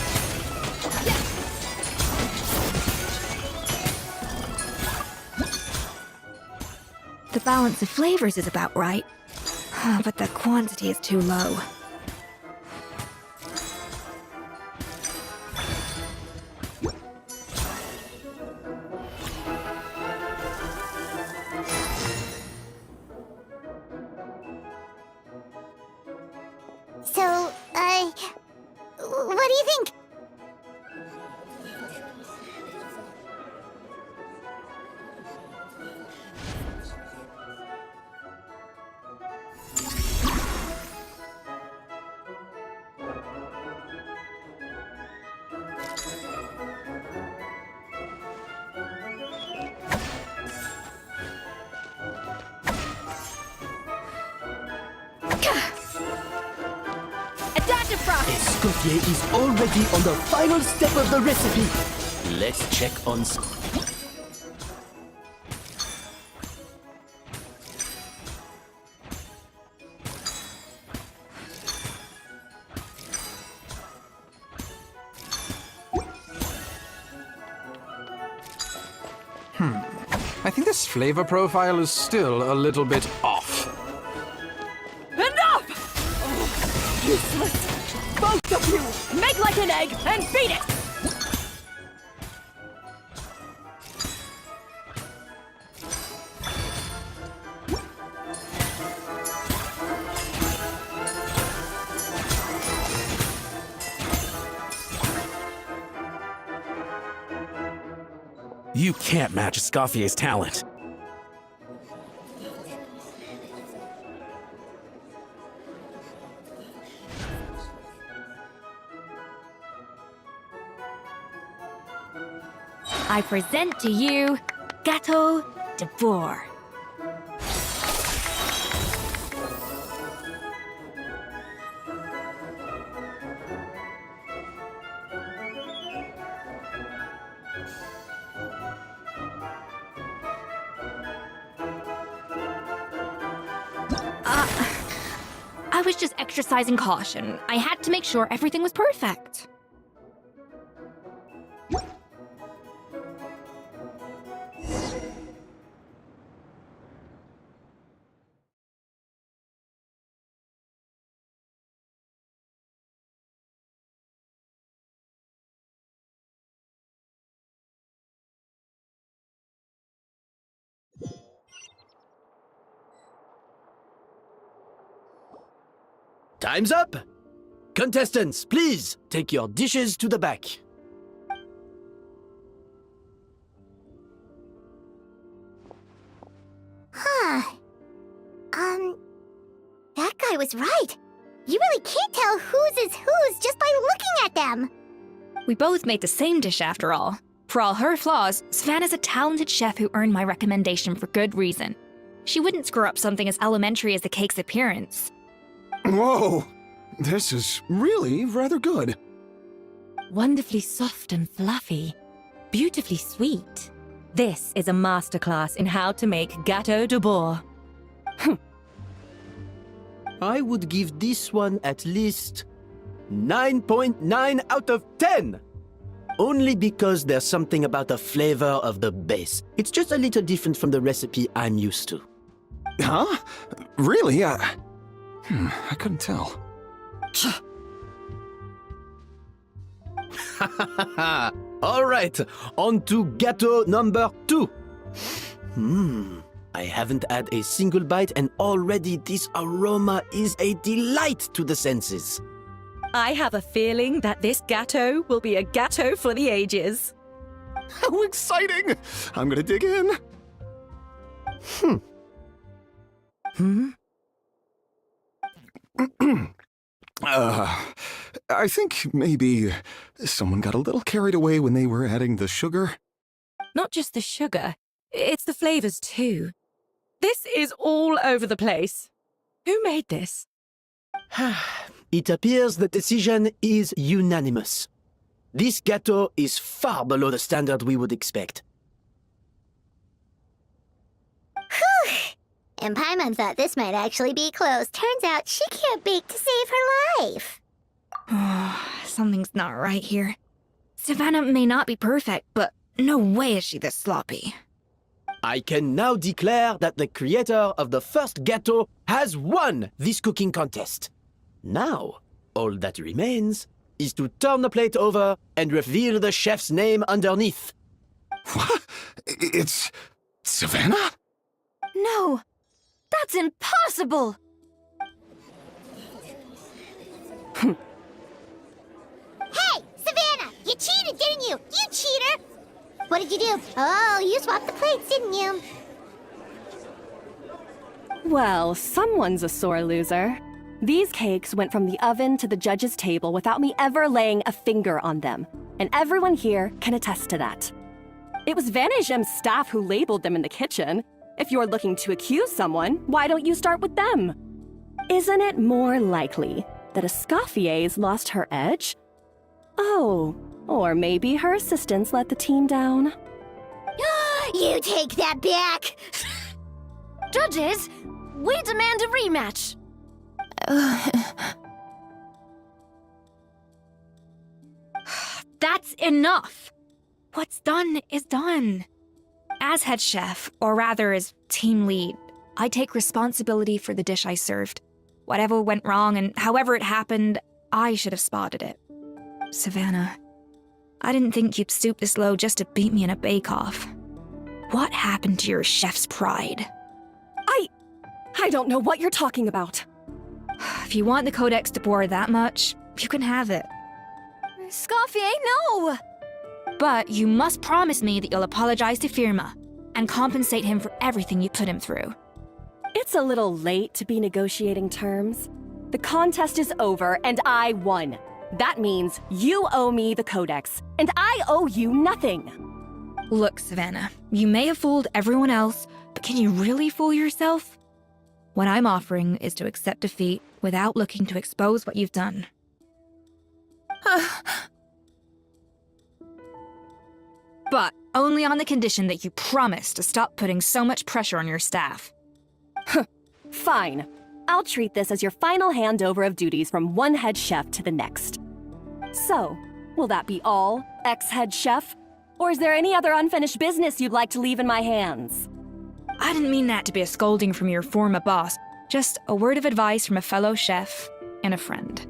The balance of flavors is about right, but the quantity is too low. So, what do you think? Escoffier is already on the final step of the recipe. Let's check on... I think this flavor profile is still a little bit off. Enough! Oh, useless! Both of you! Make like an egg and beat it! You can't match Escoffier's talent. I present to you Gâteau de Bourg. I was just exercising caution. I had to make sure everything was perfect. Time's up! Contestants, please take your dishes to the back. That guy was right. You really can't tell whose is whose just by looking at them. We both made the same dish after all. For all her flaws, Savannah's a talented chef who earned my recommendation for good reason. She wouldn't screw up something as elementary as the cake's appearance. Whoa! This is really rather good. Wonderfully soft and fluffy. Beautifully sweet. This is a masterclass in how to make Gâteau de Bourg. I would give this one at least 9.9 out of 10! Only because there's something about the flavor of the base. It's just a little different from the recipe I'm used to. Huh? Really? I couldn't tell. All right, on to Gâteau number 2. I haven't had a single bite and already this aroma is a delight to the senses. I have a feeling that this gâteau will be a gâteau for the ages. How exciting! I'm gonna dig in. I think maybe someone got a little carried away when they were adding the sugar. Not just the sugar, it's the flavors too. This is all over the place. Who made this? It appears the decision is unanimous. This gâteau is far below the standard we would expect. Whew! And Paimon thought this might actually be close. Turns out she can't bake to save her life. Something's not right here. Savannah may not be perfect, but no way is she this sloppy. I can now declare that the creator of the first gâteau has won this cooking contest. Now, all that remains is to turn the plate over and reveal the chef's name underneath. What? It's Savannah? No, that's impossible! Hey, Savannah! You cheated, didn't you? You cheater! What did you do? Oh, you swapped the plates, didn't you? Well, someone's a sore loser. These cakes went from the oven to the judge's table without me ever laying a finger on them, and everyone here can attest to that. It was Vanishem's staff who labeled them in the kitchen. If you're looking to accuse someone, why don't you start with them? Isn't it more likely that Escoffier's lost her edge? Oh, or maybe her assistants let the team down. You take that back! Judges, we demand a rematch! That's enough! What's done is done. As head chef, or rather as team lead, I take responsibility for the dish I served. Whatever went wrong and however it happened, I should have spotted it. Savannah, I didn't think you'd stoop this low just to beat me in a bake-off. What happened to your chef's pride? I don't know what you're talking about. If you want the Codex de Boer that much, you can have it. Escoffier, no! But you must promise me that you'll apologize to Firma and compensate him for everything you put him through. It's a little late to be negotiating terms. The contest is over and I won. That means you owe me the Codex, and I owe you nothing. Look, Savannah, you may have fooled everyone else, but can you really fool yourself? What I'm offering is to accept defeat without looking to expose what you've done. But only on the condition that you promise to stop putting so much pressure on your staff. Fine. I'll treat this as your final handover of duties from one head chef to the next. So, will that be all, ex-head chef? Or is there any other unfinished business you'd like to leave in my hands? I didn't mean that to be a scolding from your former boss, just a word of advice from a fellow chef and a friend.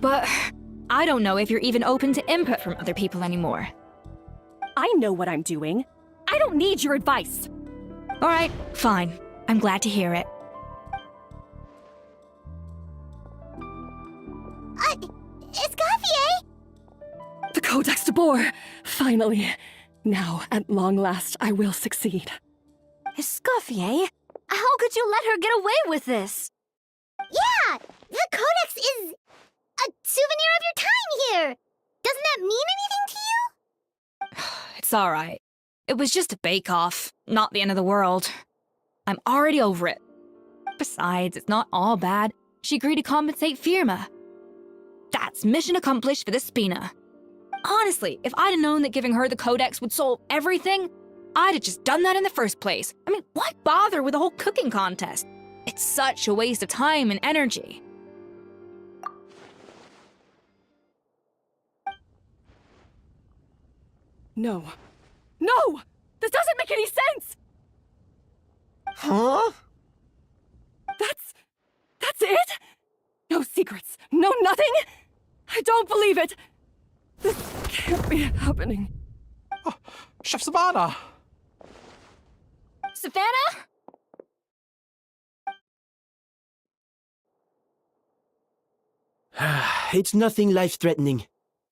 But I don't know if you're even open to input from other people anymore. I know what I'm doing. I don't need your advice. All right, fine. I'm glad to hear it. Escoffier! The Codex de Boer! Finally. Now, at long last, I will succeed. Escoffier? How could you let her get away with this? Yeah! The Codex is a souvenir of your time here! Doesn't that mean anything to you? It's all right. It was just a bake-off, not the end of the world. I'm already over it. Besides, it's not all bad. She agreed to compensate Firma. That's mission accomplished for the Spina. Honestly, if I'd have known that giving her the Codex would solve everything, I'd have just done that in the first place. I mean, why bother with the whole cooking contest? It's such a waste of time and energy. No. No! This doesn't make any sense! Huh? That's it? No secrets, no nothing? I don't believe it! This can't be happening. Oh, Chef Savannah! Savannah? It's nothing life-threatening.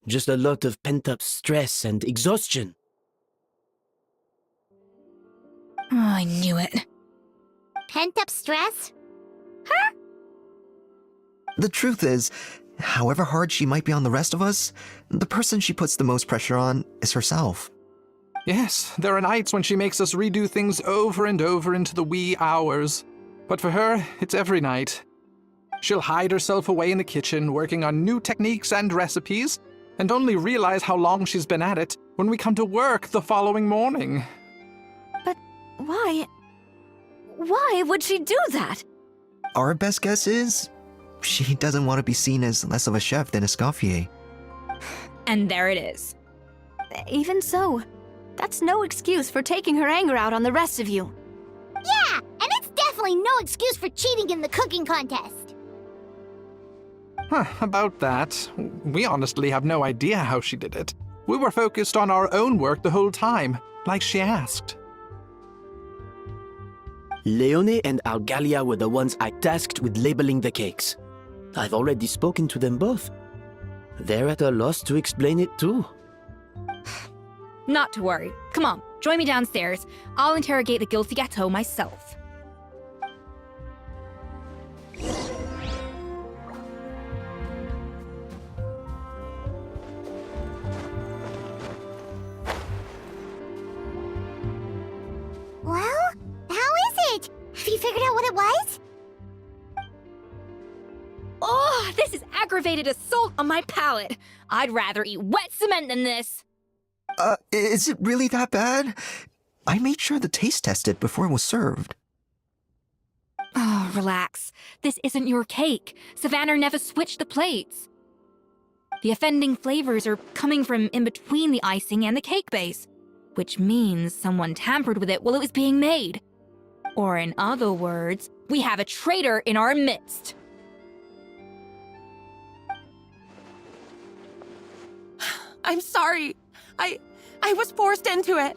Just a lot of pent-up stress and exhaustion. Oh, I knew it. Pent-up stress? The truth is, however hard she might be on the rest of us, the person she puts the most pressure on is herself. Yes, there are nights when she makes us redo things over and over into the wee hours. But for her, it's every night. She'll hide herself away in the kitchen, working on new techniques and recipes, and only realize how long she's been at it when we come to work the following morning. But why? Why would she do that? Our best guess is she doesn't want to be seen as less of a chef than Escoffier. And there it is. Even so, that's no excuse for taking her anger out on the rest of you. Yeah, and it's definitely no excuse for cheating in the cooking contest. About that, we honestly have no idea how she did it. We were focused on our own work the whole time, like she asked. Leone and Algalia were the ones I tasked with labeling the cakes. I've already spoken to them both. They're at a loss to explain it too. Not to worry. Come on, join me downstairs. I'll interrogate the guilty gâteau myself. Well, how is it? Have you figured out what it was? Oh, this is aggravated assault on my palate. I'd rather eat wet cement than this. Is it really that bad? I made sure to taste test it before it was served. Oh, relax. This isn't your cake. Savannah never switched the plates. The offending flavors are coming from in between the icing and the cake base, which means someone tampered with it while it was being made. Or in other words, we have a traitor in our midst. I'm sorry. I was forced into it.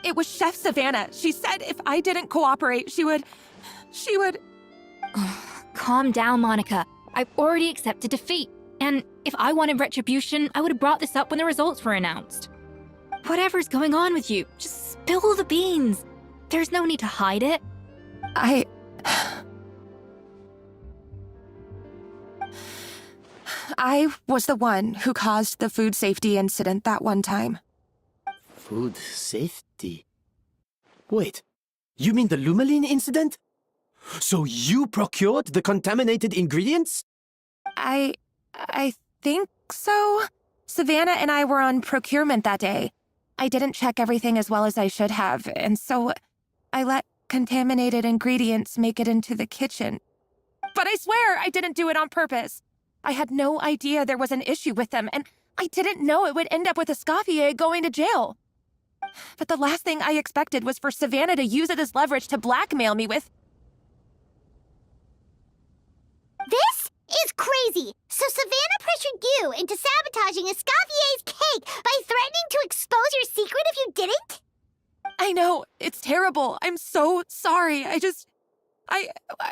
It was Chef Savannah. She said if I didn't cooperate, she would... Calm down, Monica. I've already accepted defeat. And if I wanted retribution, I would have brought this up when the results were announced. Whatever's going on with you, just spill the beans. There's no need to hide it. I was the one who caused the food safety incident that one time. Food safety? Wait, you mean the Lumaline incident? So you procured the contaminated ingredients? I think so. Savannah and I were on procurement that day. I didn't check everything as well as I should have, and so I let contaminated ingredients make it into the kitchen. But I swear I didn't do it on purpose. I had no idea there was an issue with them, and I didn't know it would end up with Escoffier going to jail. But the last thing I expected was for Savannah to use it as leverage to blackmail me with... This is crazy! So Savannah pressured you into sabotaging Escoffier's cake by threatening to expose your secret if you didn't? I know, it's terrible. I'm so sorry. I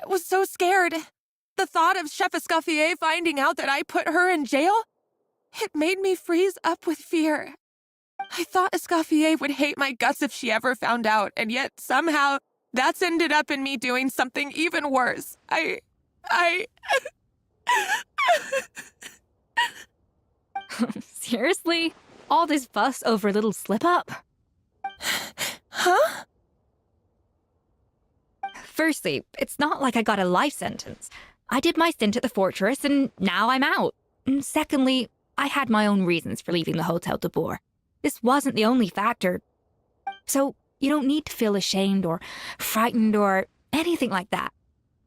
was so scared. The thought of Chef Escoffier finding out that I put her in jail, it made me freeze up with fear. I thought Escoffier would hate my guts if she ever found out, and yet somehow that's ended up in me doing something even worse. Seriously? All this fuss over a little slip-up? Huh? Firstly, it's not like I got a life sentence. I did my stint at the fortress, and now I'm out. And secondly, I had my own reasons for leaving the Hotel de Boer. This wasn't the only factor. So you don't need to feel ashamed or frightened or anything like that.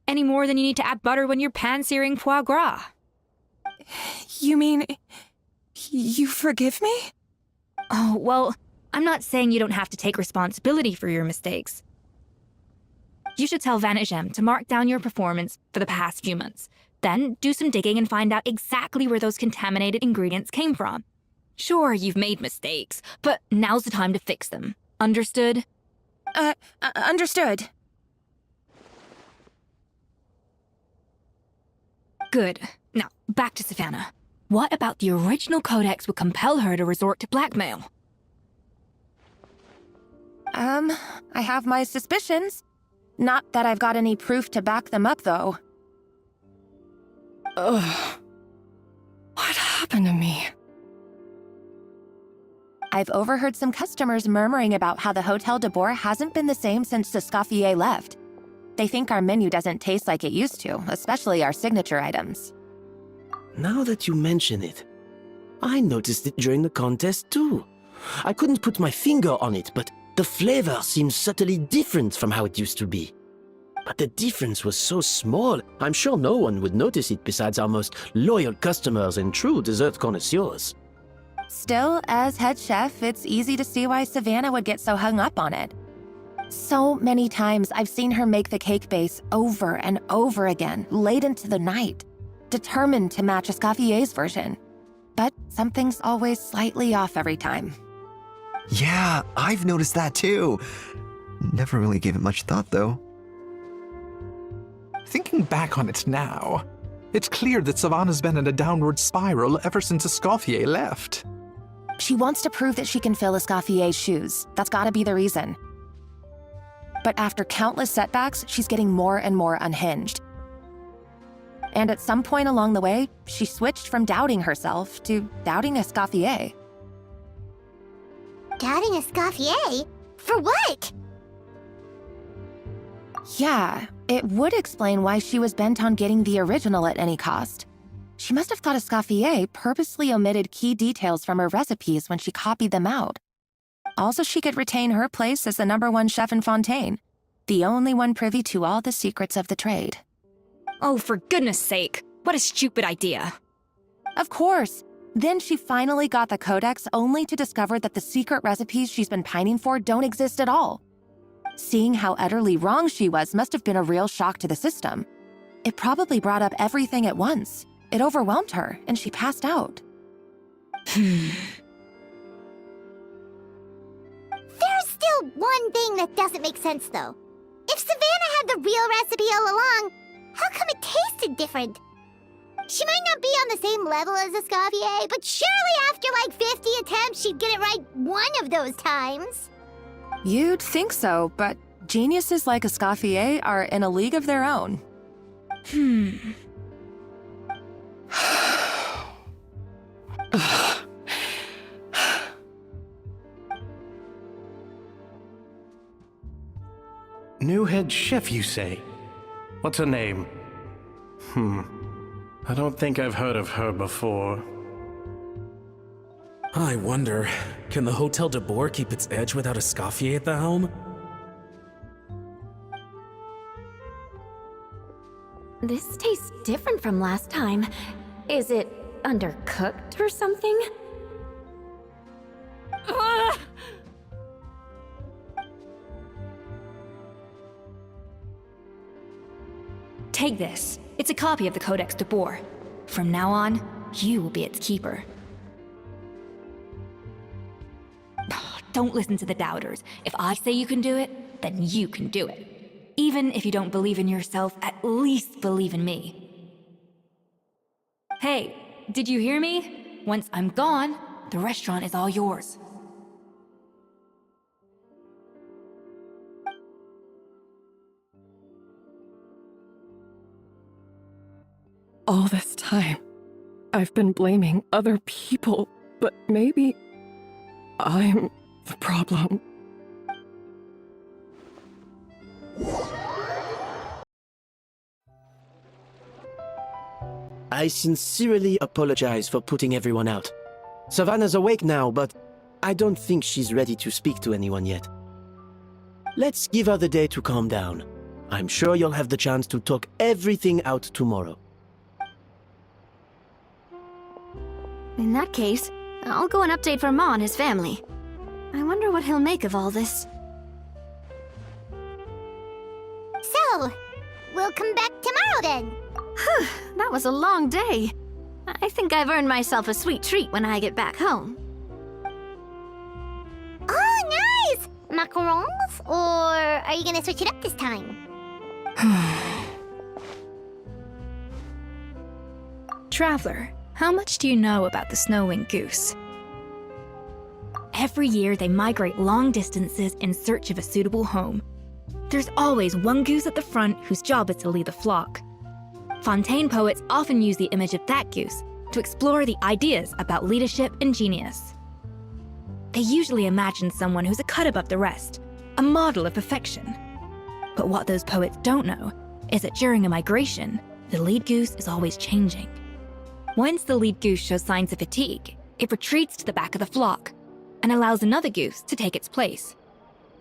Any more than you need to add butter when you're pan-searing foie gras. You mean... you forgive me? Oh, well, I'm not saying you don't have to take responsibility for your mistakes. You should tell Vanagem to mark down your performance for the past few months. Then do some digging and find out exactly where those contaminated ingredients came from. Sure, you've made mistakes, but now's the time to fix them. Understood? Understood. Good. Now, back to Savannah. What about the original codex would compel her to resort to blackmail? I have my suspicions. Not that I've got any proof to back them up, though. Ugh. What happened to me? I've overheard some customers murmuring about how the Hotel de Boer hasn't been the same since Escoffier left. They think our menu doesn't taste like it used to, especially our signature items. Now that you mention it, I noticed it during the contest too. I couldn't put my finger on it, but the flavor seems subtly different from how it used to be. But the difference was so small, I'm sure no one would notice it besides our most loyal customers and true dessert connoisseurs. Still, as head chef, it's easy to see why Savannah would get so hung up on it. So many times I've seen her make the cake base over and over again, late into the night, determined to match Escoffier's version. But something's always slightly off every time. Yeah, I've noticed that too. Never really gave it much thought, though. Thinking back on it now, it's clear that Savannah's been in a downward spiral ever since Escoffier left. She wants to prove that she can fill Escoffier's shoes. That's gotta be the reason. But after countless setbacks, she's getting more and more unhinged. And at some point along the way, she switched from doubting herself to doubting Escoffier. Doubting Escoffier? For what? Yeah, it would explain why she was bent on getting the original at any cost. She must have thought Escoffier purposely omitted key details from her recipes when she copied them out. Also, she could retain her place as the #1 chef in Fontaine, the only one privy to all the secrets of the trade. Oh, for goodness sake, what a stupid idea. Of course. Then she finally got the codex only to discover that the secret recipes she's been pining for don't exist at all. Seeing how utterly wrong she was must have been a real shock to the system. It probably brought up everything at once. It overwhelmed her, and she passed out. There's still one thing that doesn't make sense, though. If Savannah had the real recipe all along, how come it tasted different? She might not be on the same level as Escoffier, but surely after like 50 attempts, she'd get it right one of those times. You'd think so, but geniuses like Escoffier are in a league of their own. New head chef, you say? What's her name? I don't think I've heard of her before. I wonder, can the Hotel de Boer keep its edge without Escoffier at the helm? This tastes different from last time. Is it undercooked or something? Take this. It's a copy of the Codex de Boer. From now on, you will be its keeper. Don't listen to the doubters. If I say you can do it, then you can do it. Even if you don't believe in yourself, at least believe in me. Hey, did you hear me? Once I'm gone, the restaurant is all yours. All this time, I've been blaming other people, but maybe I'm the problem. I sincerely apologize for putting everyone out. Savannah's awake now, but I don't think she's ready to speak to anyone yet. Let's give her the day to calm down. I'm sure you'll have the chance to talk everything out tomorrow. In that case, I'll go and update for Ma and his family. I wonder what he'll make of all this. So, we'll come back tomorrow then. That was a long day. I think I've earned myself a sweet treat when I get back home. Oh, nice! Macarons? Or are you gonna switch it up this time? Traveler, how much do you know about the snow-winged goose? Every year, they migrate long distances in search of a suitable home. There's always one goose at the front whose job is to lead the flock. Fontaine poets often use the image of that goose to explore the ideas about leadership and genius. They usually imagine someone who's a cut above the rest, a model of perfection. But what those poets don't know is that during a migration, the lead goose is always changing. Once the lead goose shows signs of fatigue, it retreats to the back of the flock and allows another goose to take its place.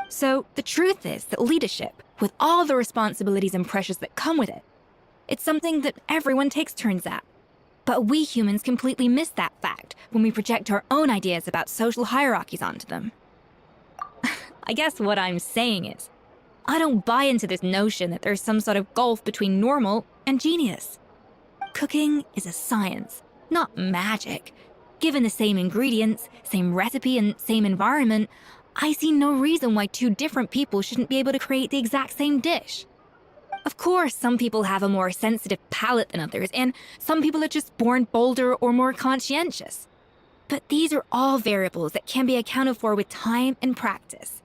So the truth is that leadership, with all the responsibilities and pressures that come with it, it's something that everyone takes turns at. But we humans completely miss that fact when we project our own ideas about social hierarchies onto them. I guess what I'm saying is, I don't buy into this notion that there's some sort of gulf between normal and genius. Cooking is a science, not magic. Given the same ingredients, same recipe, and same environment, I see no reason why two different people shouldn't be able to create the exact same dish. Of course, some people have a more sensitive palate than others, and some people are just born bolder or more conscientious. But these are all variables that can be accounted for with time and practice.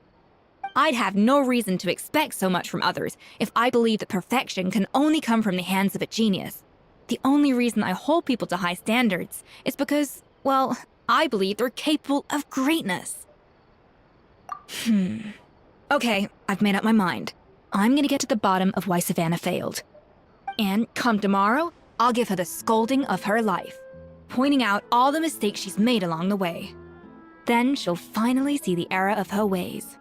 I'd have no reason to expect so much from others if I believe that perfection can only come from the hands of a genius. The only reason I hold people to high standards is because, well, I believe they're capable of greatness. Okay, I've made up my mind. I'm gonna get to the bottom of why Savannah failed. And come tomorrow, I'll give her the scolding of her life, pointing out all the mistakes she's made along the way. Then she'll finally see the error of her ways.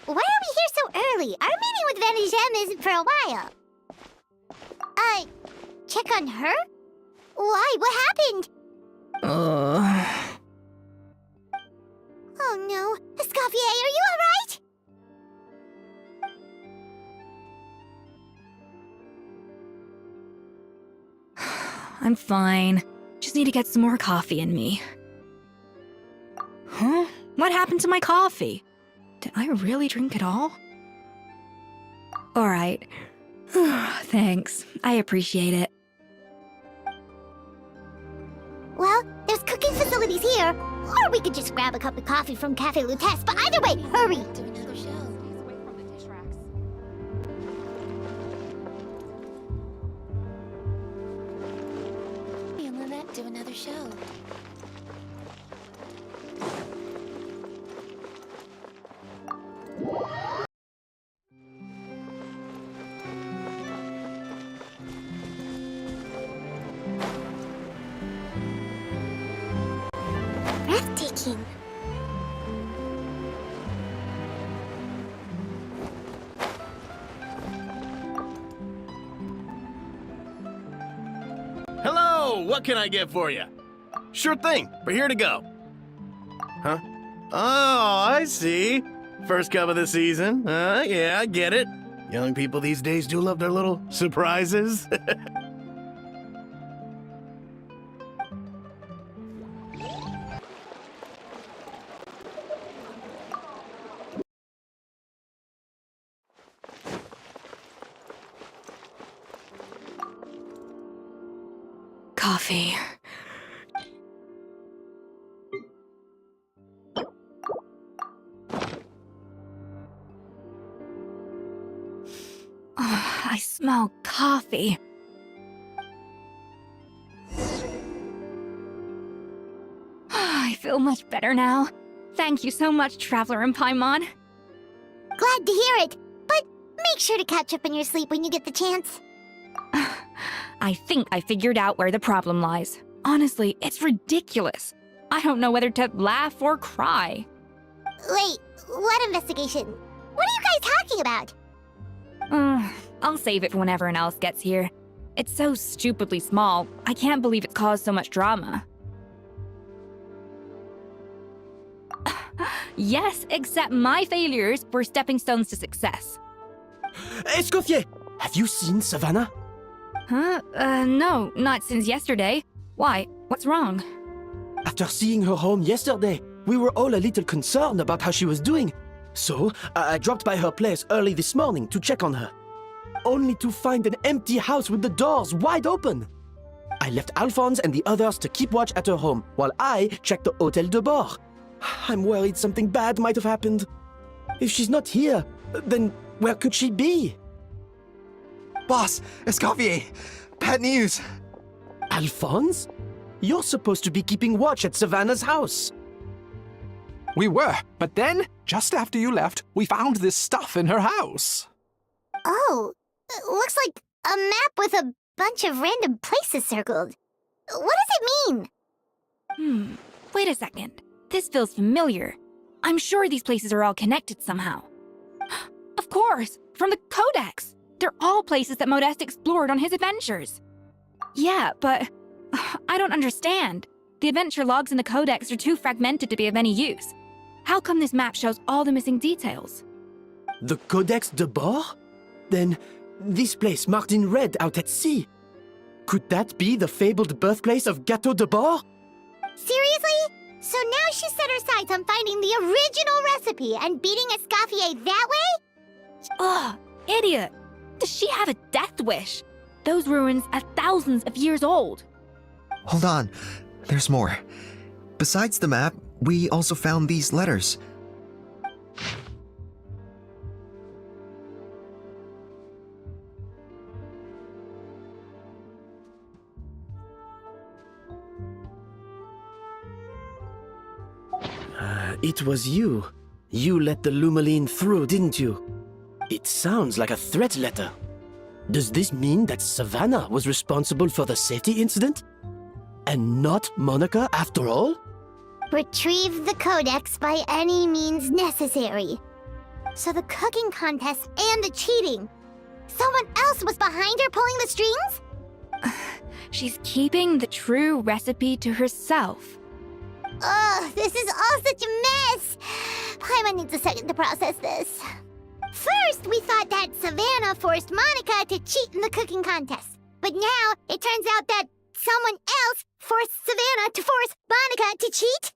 Why are we here so early? Our meeting with Vanny Gem isn't for a while. Check on her? Why? What happened? Oh no. Escoffier, are you alright? I'm fine. Just need to get some more coffee in me. Huh? What happened to my coffee? Did I really drink it all? Alright. Thanks. I appreciate it. Well, there's cooking facilities here. Or we could just grab a cup of coffee from Cafe Lutece, but either way, hurry! Me and Lynette do another show. Breathtaking. Hello, what can I get for you? Sure thing, we're here to go. Huh? Oh, I see. First cup of the season. Yeah, I get it. Young people these days do love their little surprises. Coffee. I smell coffee. I feel much better now. Thank you so much, Traveler and Paimon. Glad to hear it, but make sure to catch up in your sleep when you get the chance. I think I figured out where the problem lies. Honestly, it's ridiculous. I don't know whether to laugh or cry. Wait, what investigation? What are you guys talking about? I'll save it for when everyone else gets here. It's so stupidly small, I can't believe it's caused so much drama. Yes, except my failures were stepping stones to success. Escoffier, have you seen Savannah? Huh? No, not since yesterday. Why? What's wrong? After seeing her home yesterday, we were all a little concerned about how she was doing. So, I dropped by her place early this morning to check on her. Only to find an empty house with the doors wide open. I left Alphonse and the others to keep watch at her home, while I checked the Hôtel de Bord. I'm worried something bad might have happened. If she's not here, then where could she be? Boss, Escoffier, bad news. Alphonse? You're supposed to be keeping watch at Savannah's house. We were, but then, just after you left, we found this stuff in her house. Oh, it looks like a map with a bunch of random places circled. What does it mean? Wait a second. This feels familiar. I'm sure these places are all connected somehow. Of course, from the Codex. They're all places that Modeste explored on his adventures. Yeah, but I don't understand. The adventure logs in the Codex are too fragmented to be of any use. How come this map shows all the missing details? The Codex de Bord? Then, this place marked in red out at sea. Could that be the fabled birthplace of Gâteau de Bord? Seriously? So now she set her sights on finding the original recipe and beating Escoffier that way? Ugh, idiot! Does she have a death wish? Those ruins are thousands of years old. Hold on, there's more. Besides the map, we also found these letters. It was you. You let the Lumaline through, didn't you? It sounds like a threat letter. Does this mean that Savannah was responsible for the safety incident? And not Monica after all? Retrieve the Codex by any means necessary. So the cooking contest and the cheating. Someone else was behind her pulling the strings? She's keeping the true recipe to herself. Ugh, this is all such a mess. Paimon needs a second to process this. First, we thought that Savannah forced Monica to cheat in the cooking contest. But now, it turns out that someone else forced Savannah to force Monica to cheat?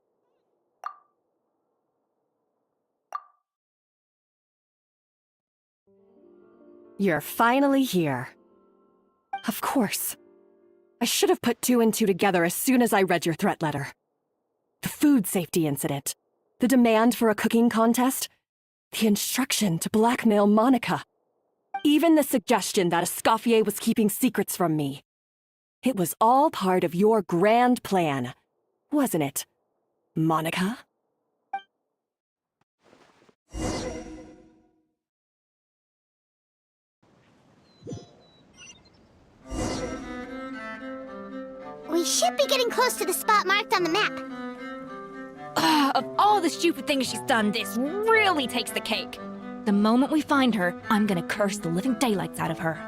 You're finally here. Of course. I should have put 2 and 2 together as soon as I read your threat letter. The food safety incident, the demand for a cooking contest, the instruction to blackmail Monica, even the suggestion that Escoffier was keeping secrets from me. It was all part of your grand plan, wasn't it, Monica? We should be getting close to the spot marked on the map. Of all the stupid things she's done, this really takes the cake. The moment we find her, I'm gonna curse the living daylights out of her.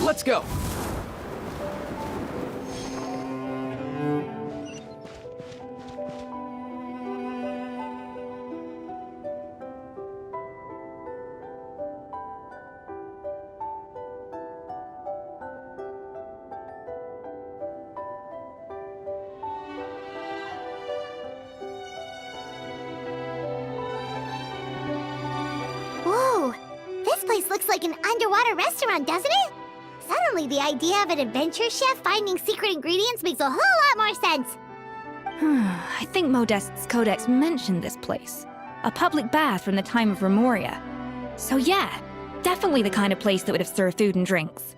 Let's go! Whoa! This place looks like an underwater restaurant, doesn't it? Suddenly, the idea of an adventure chef finding secret ingredients makes a whole lot more sense. I think Modeste's Codex mentioned this place. A public bath from the time of Remoria. So yeah, definitely the kind of place that would have served food and drinks.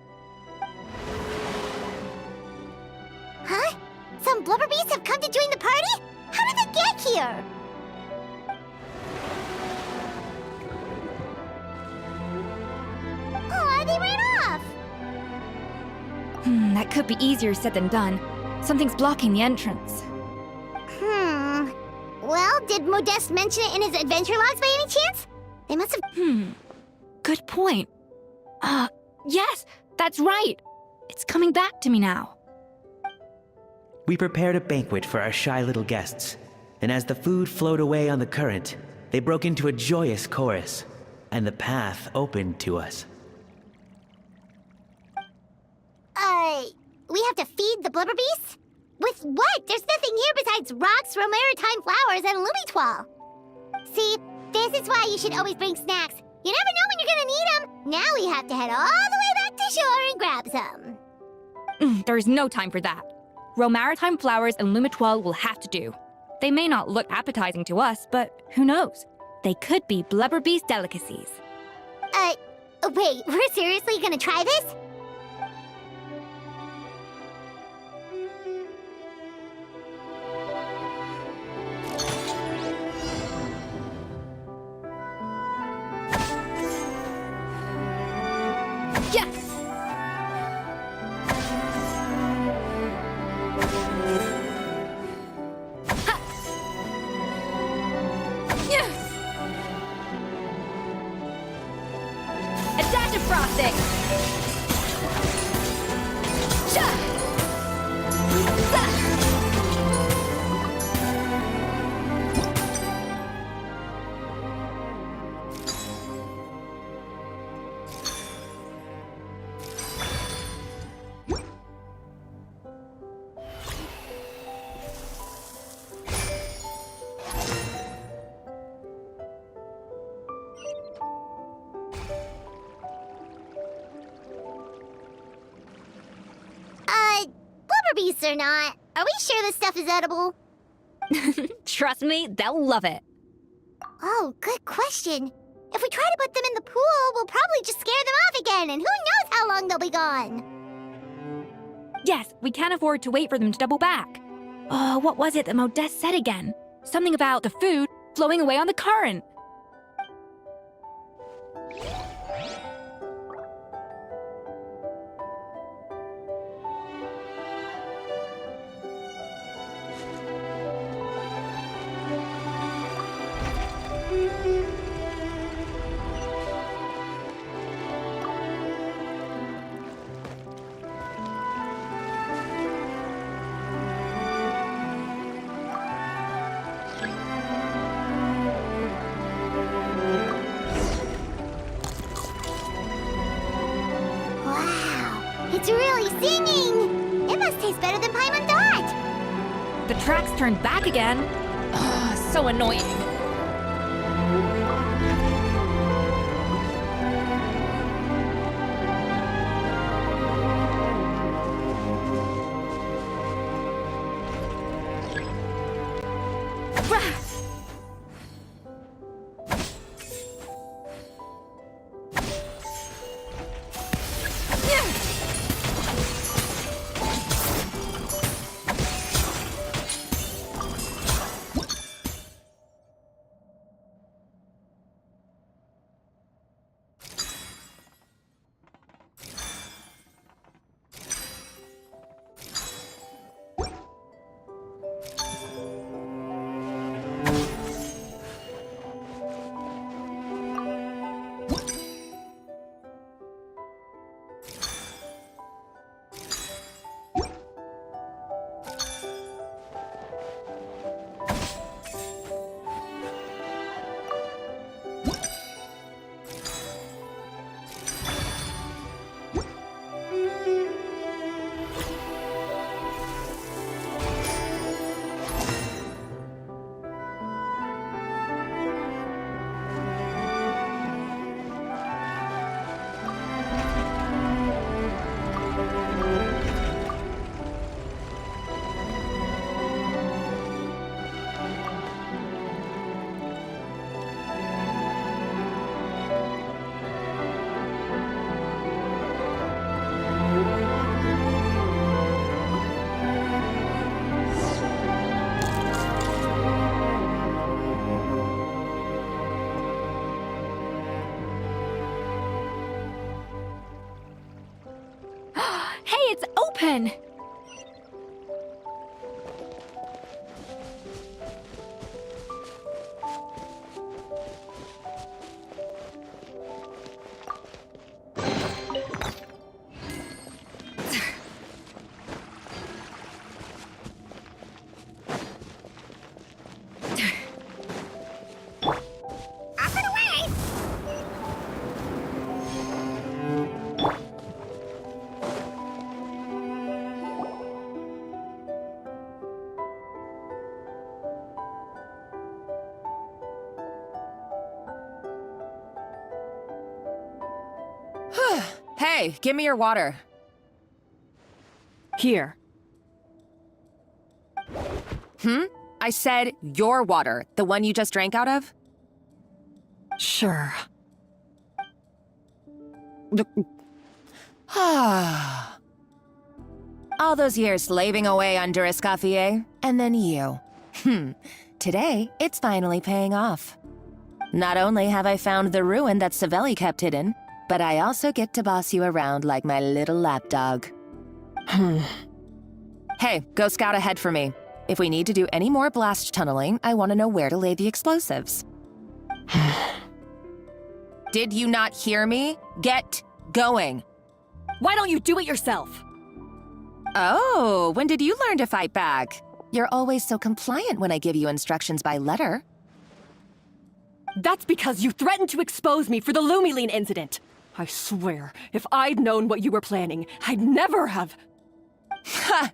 Huh? Some blubber beasts have come to join the party? How did they get here? Oh, they ran off! That could be easier said than done. Something's blocking the entrance. Well, Did Modeste mention it in his adventure logs by any chance? They must have... Good point. Yes, that's right. It's coming back to me now. We prepared a banquet for our shy little guests, and as the food flowed away on the current, they broke into a joyous chorus, and the path opened to us. We have to feed the blubber beasts? With what? There's nothing here besides rocks, romaritime flowers, and lumitoile. See, this is why you should always bring snacks. You never know when you're gonna need them. Now we have to head all the way back to shore and grab some. There's no time for that. Romaritime flowers and lumitoile will have to do. They may not look appetizing to us, but who knows? They could be blubber beast delicacies. Wait, we're seriously gonna try this? Beasts or not, are we sure this stuff is edible? Trust me, they'll love it. Oh, good question. If we try to put them in the pool, we'll probably just scare them off again, and who knows how long they'll be gone. Yes, we can't afford to wait for them to double back. Oh, what was it that Modeste said again? Something about the food flowing away on the current. It's really singing! It must taste better than Paimon thought! The tracks turned back again. Ugh, so annoying. It's open! Hey, give me your water. Here. I said your water, the one you just drank out of? Sure. All those years slaving away under Escoffier, and then you. Today, it's finally paying off. Not only have I found the ruin that Savelli kept hidden, but I also get to boss you around like my little lapdog. Hey, go scout ahead for me. If we need to do any more blast tunneling, I want to know where to lay the explosives. Did you not hear me? Get going. Why don't you do it yourself? Oh, when did you learn to fight back? You're always so compliant when I give you instructions by letter. That's because you threatened to expose me for the Lumiline incident. I swear, if I'd known what you were planning, I'd never have... Ha!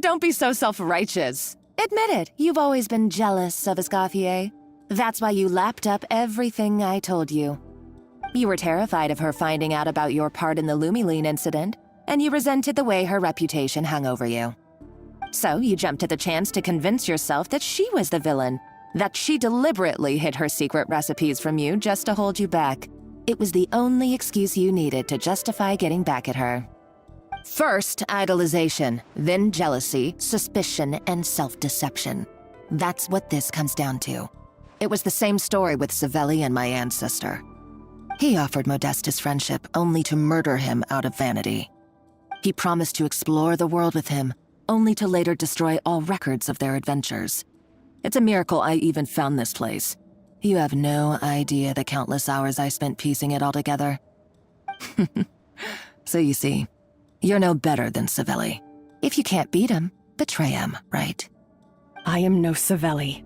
Don't be so self-righteous. Admit it, you've always been jealous of Escoffier. That's why you lapped up everything I told you. You were terrified of her finding out about your part in the Lumiline incident, and you resented the way her reputation hung over you. So you jumped at the chance to convince yourself that she was the villain, that she deliberately hid her secret recipes from you just to hold you back. It was the only excuse you needed to justify getting back at her. First, idolization, then jealousy, suspicion, and self-deception. That's what this comes down to. It was the same story with Savelli and my ancestor. He offered Modestus friendship only to murder him out of vanity. He promised to explore the world with him, only to later destroy all records of their adventures. It's a miracle I even found this place. You have no idea the countless hours I spent piecing it all together. So you see, you're no better than Savelli. If you can't beat him, betray him, right? I am no Savelli,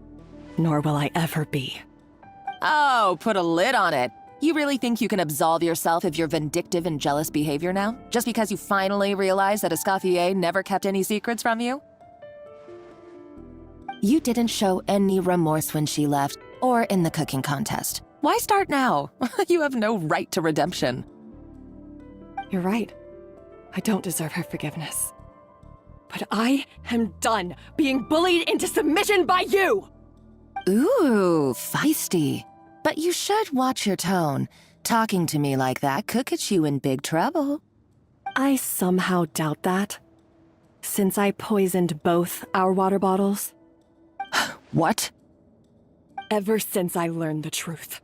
nor will I ever be. Oh, put a lid on it. You really think you can absolve yourself of your vindictive and jealous behavior now? Just because you finally realize that Escoffier never kept any secrets from you? You didn't show any remorse when she left, or in the cooking contest. Why start now? You have no right to redemption. You're right. I don't deserve her forgiveness. But I am done being bullied into submission by you! Ooh, feisty. But you should watch your tone. Talking to me like that could get you in big trouble. I somehow doubt that. Since I poisoned both our water bottles. What? Ever since I learned the truth,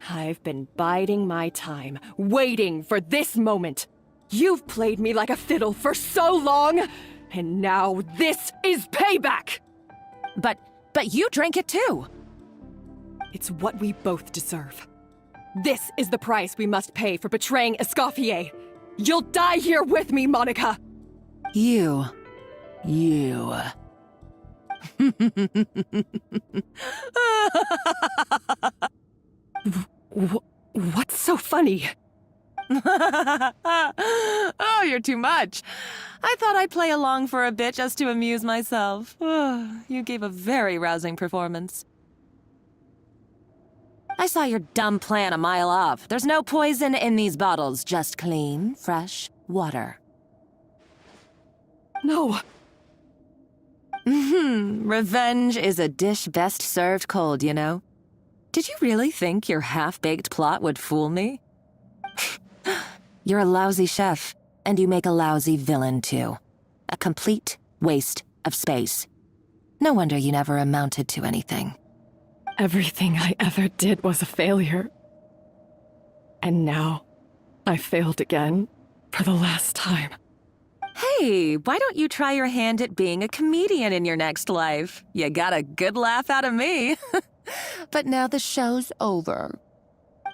I've been biding my time, waiting for this moment. You've played me like a fiddle for so long, and now this is payback! But you drank it too! It's what we both deserve. This is the price we must pay for betraying Escoffier. You'll die here with me, Monica! You. What's so funny? Oh, you're too much. I thought I'd play along for a bit just to amuse myself. You gave a very rousing performance. I saw your dumb plan a mile off. There's no poison in these bottles, just clean, fresh water. No. Revenge is a dish best served cold, you know. Did you really think your half-baked plot would fool me? You're a lousy chef, and you make a lousy villain, too. A complete waste of space. No wonder you never amounted to anything. Everything I ever did was a failure. And now, I failed again, for the last time. Hey, why don't you try your hand at being a comedian in your next life? You got a good laugh out of me. But now the show's over.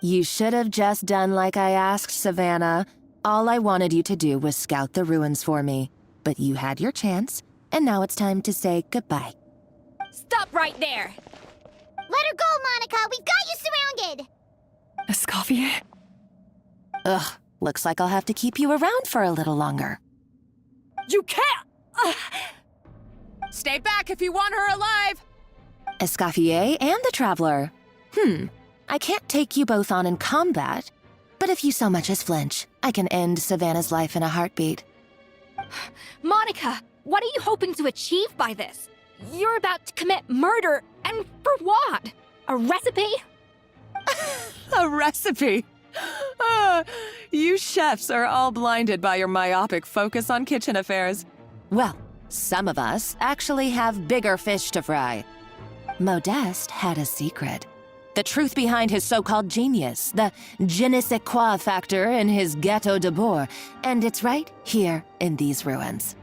You should have just done like I asked, Savannah. All I wanted you to do was scout the ruins for me. But you had your chance, and now it's time to say goodbye. Stop right there! Let her go, Monica! We've got you surrounded! Escoffier? Ugh, looks like I'll have to keep you around for a little longer. You can't! Stay back if you want her alive! Escoffier and the Traveler. I can't take you both on in combat, But if you so much as flinch, I can end Savannah's life in a heartbeat. Monica, what are you hoping to achieve by this? You're about to commit murder, and for what? A recipe? A recipe? You chefs are all blinded by your myopic focus on kitchen affairs. Well, some of us actually have bigger fish to fry. Modeste had a secret. The truth behind his so-called genius, the je ne sais quoi factor in his Gâteau de Bourg, and it's right here in these ruins.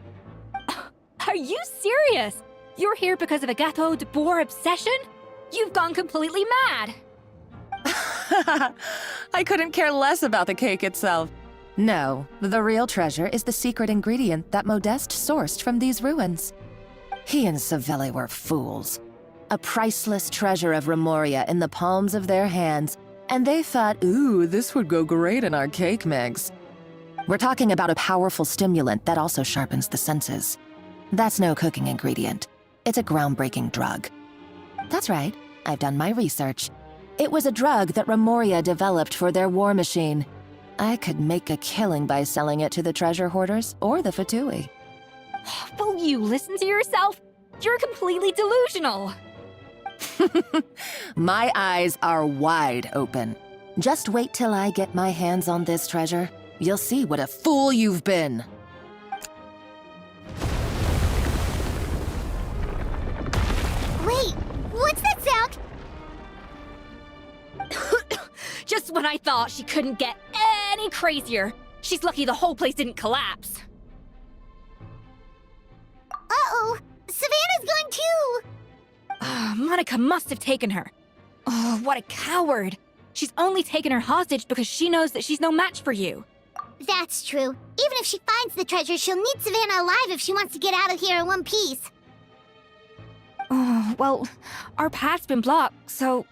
Are you serious? You're here because of a Gâteau de Bourg obsession? You've gone completely mad! I couldn't care less about the cake itself. No, the real treasure is the secret ingredient that Modeste sourced from these ruins. He and Savelli were fools. A priceless treasure of Remoria in the palms of their hands, and they thought, ooh, this would go great in our cake mix. We're talking about a powerful stimulant that also sharpens the senses. That's no cooking ingredient. It's a groundbreaking drug. That's right, I've done my research. It was a drug that Remoria developed for their war machine. I could make a killing by selling it to the treasure hoarders or the Fatui. Will you listen to yourself? You're completely delusional. My eyes are wide open. Just wait till I get my hands on this treasure. You'll see what a fool you've been. Wait, what's that sound? Just when I thought she couldn't get any crazier. She's lucky the whole place didn't collapse. Uh-oh, Savannah's going too! Monica must have taken her. Oh, what a coward. She's only taken her hostage because she knows that she's no match for you. That's true. Even if she finds the treasure, she'll need Savannah alive if she wants to get out of here in one piece. Oh, well, our path's been blocked, so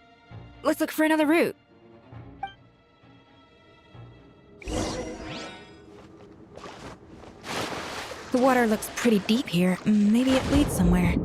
let's look for another route. The water looks pretty deep here. Maybe it leads somewhere.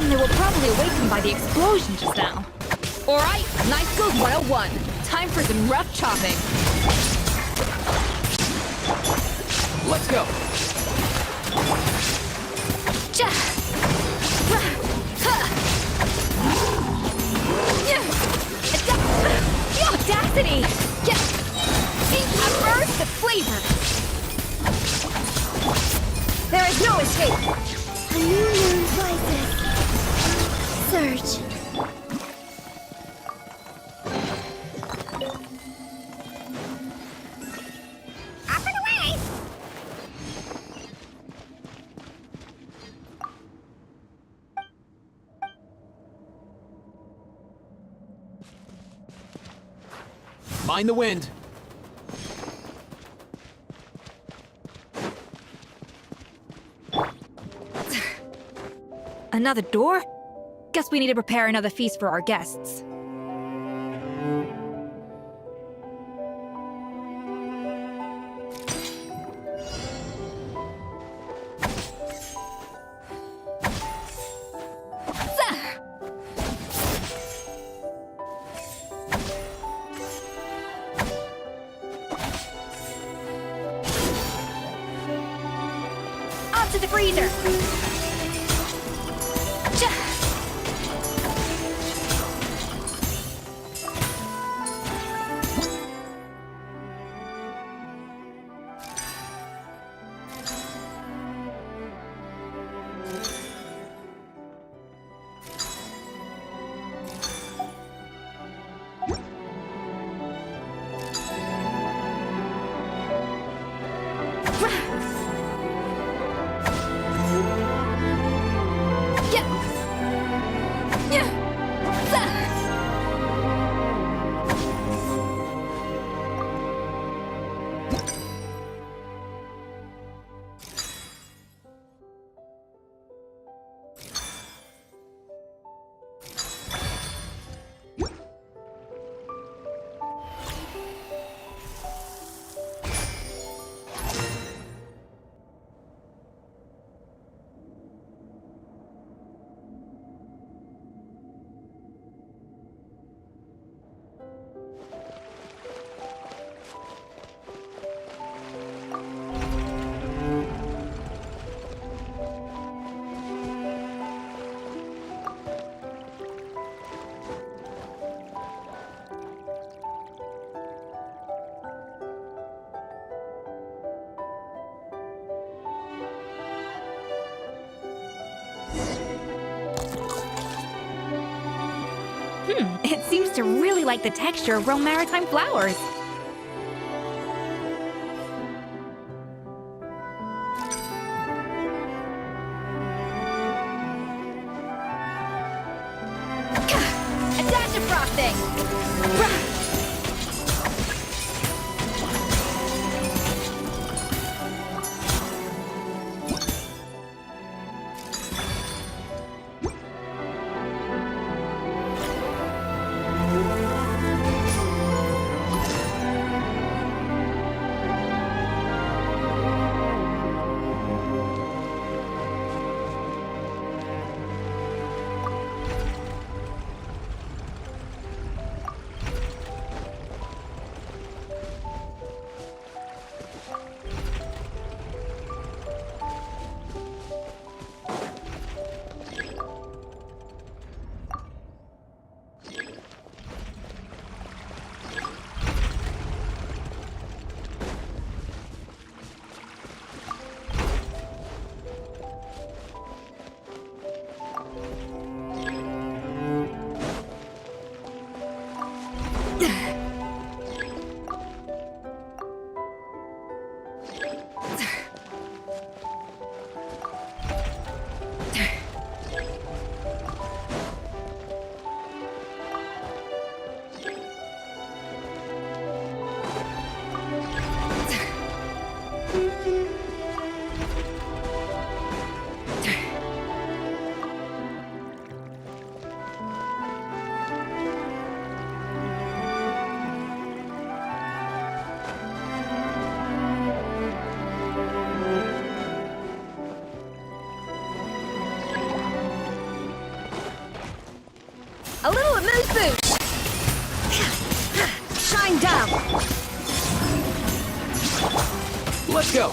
They were probably awakened by the explosion just now. Alright, Knife Skills 101. Time for some rough chopping. Let's go. The audacity! Immerse the flavor! There is no escape! A new moon rises. Surge. Up and away! Mind the wind. Another door? Guess we need to prepare another feast for our guests. Onto the freezer! It seems to really like the texture of real maritime flowers. A dash of frosting! A little amuse boost! Shine down! Let's go!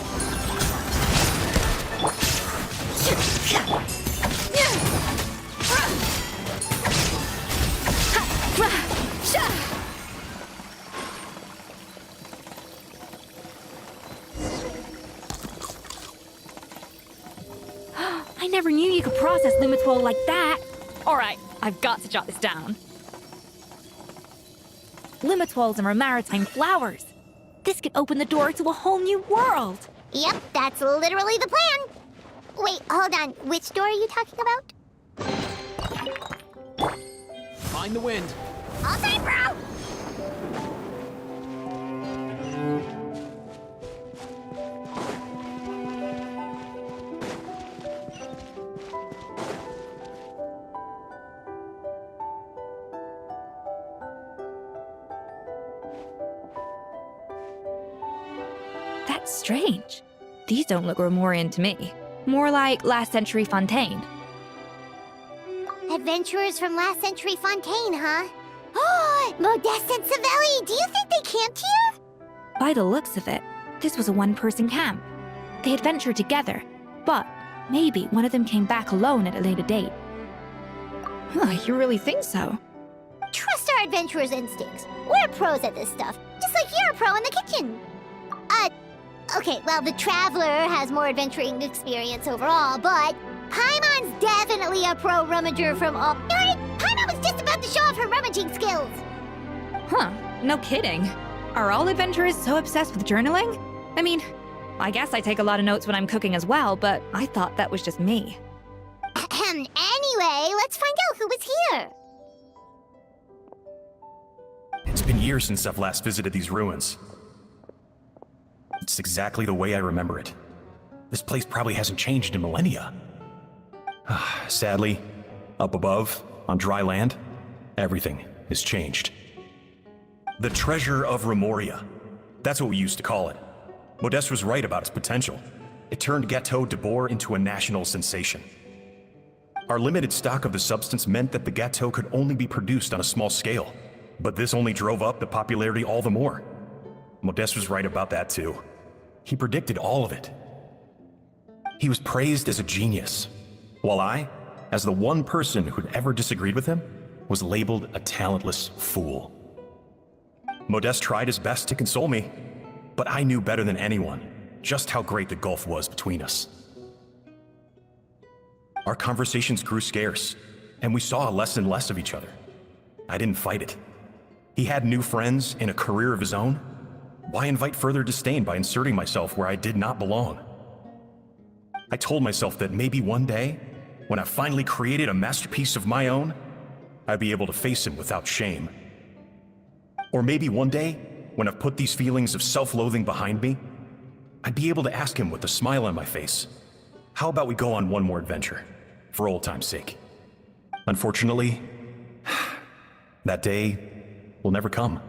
I never knew you could process Limitwall like that. Alright, I've got to jot this down. Limitwalls are maritime flowers. This could open the door to a whole new world. Yep, that's literally the plan. Wait, hold on. Which door are you talking about? Find the wind. All right, bro! That's strange. These don't look Romorian to me. More like last century Fontaine. Adventurers from last century Fontaine, huh? Oh, Modeste and Savelli, do you think they camped here? By the looks of it, this was a one-person camp. They had ventured together, but maybe one of them came back alone at a later date. You really think so? Trust our adventurers' instincts. We're pros at this stuff, just like you're a pro in the kitchen. Okay, well, the Traveler has more adventuring experience overall, but Paimon's definitely a pro rummager from all... Paimon was just about to show off her rummaging skills! Huh, no kidding. Are all adventurers so obsessed with journaling? I mean, I guess I take a lot of notes when I'm cooking as well, but I thought that was just me. Anyway, let's find out who was here. It's been years since I've last visited these ruins. It's exactly the way I remember it. This place probably hasn't changed in millennia. Sadly, up above, on dry land, everything has changed. The treasure of Remoria. That's what we used to call it. Modeste was right about its potential. It turned Gâteau de Bourg into a national sensation. Our limited stock of the substance meant that the gâteau could only be produced on a small scale, but this only drove up the popularity all the more. Modeste was right about that too. He predicted all of it. He was praised as a genius, while I, as the one person who'd ever disagreed with him, was labeled a talentless fool. Modeste tried his best to console me, but I knew better than anyone just how great the gulf was between us. Our conversations grew scarce, and we saw less and less of each other. I didn't fight it. He had new friends and a career of his own. Why invite further disdain by inserting myself where I did not belong? I told myself that maybe one day, when I finally created a masterpiece of my own, I'd be able to face him without shame. Or maybe one day, when I've put these feelings of self-loathing behind me, I'd be able to ask him with a smile on my face, how about we go on one more adventure, for old time's sake? Unfortunately, that day will never come.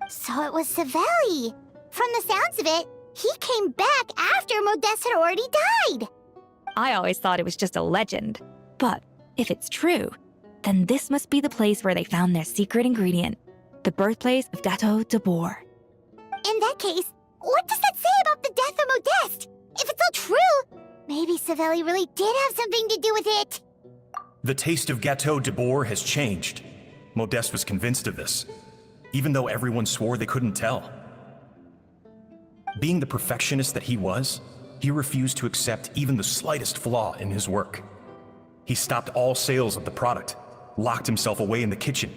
So it was Savelli. From the sounds of it, he came back after Modeste had already died. I always thought it was just a legend. But if it's true, then this must be the place where they found their secret ingredient, the birthplace of Gâteau de Bourg. In that case, what does that say about the death of Modeste? If it's all true, maybe Savelli really did have something to do with it. The taste of Gâteau de Bourg has changed. Modeste was convinced of this, even though everyone swore they couldn't tell. Being the perfectionist that he was, he refused to accept even the slightest flaw in his work. He stopped all sales of the product, locked himself away in the kitchen,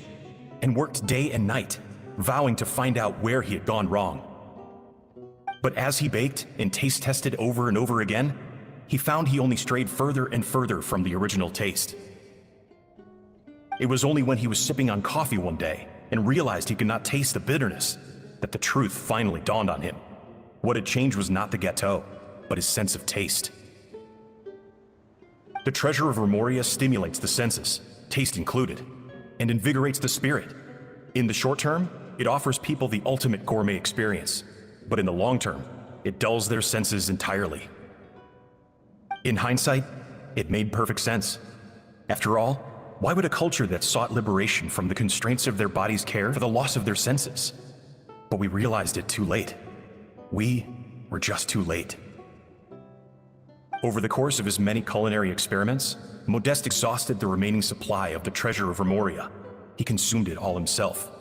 and worked day and night, vowing to find out where he had gone wrong. But as he baked and taste tested over and over again, he found he only strayed further and further from the original taste. It was only when he was sipping on coffee one day and realized he could not taste the bitterness that the truth finally dawned on him. What had changed was not the gâteau, but his sense of taste. The treasure of Remoria stimulates the senses, taste included, and invigorates the spirit. In the short term, it offers people the ultimate gourmet experience, but in the long term, it dulls their senses entirely. In hindsight, it made perfect sense. After all, why would a culture that sought liberation from the constraints of their bodies care for the loss of their senses? But we realized it too late. We were just too late. Over the course of his many culinary experiments, Modeste exhausted the remaining supply of the treasure of Remoria. He consumed it all himself.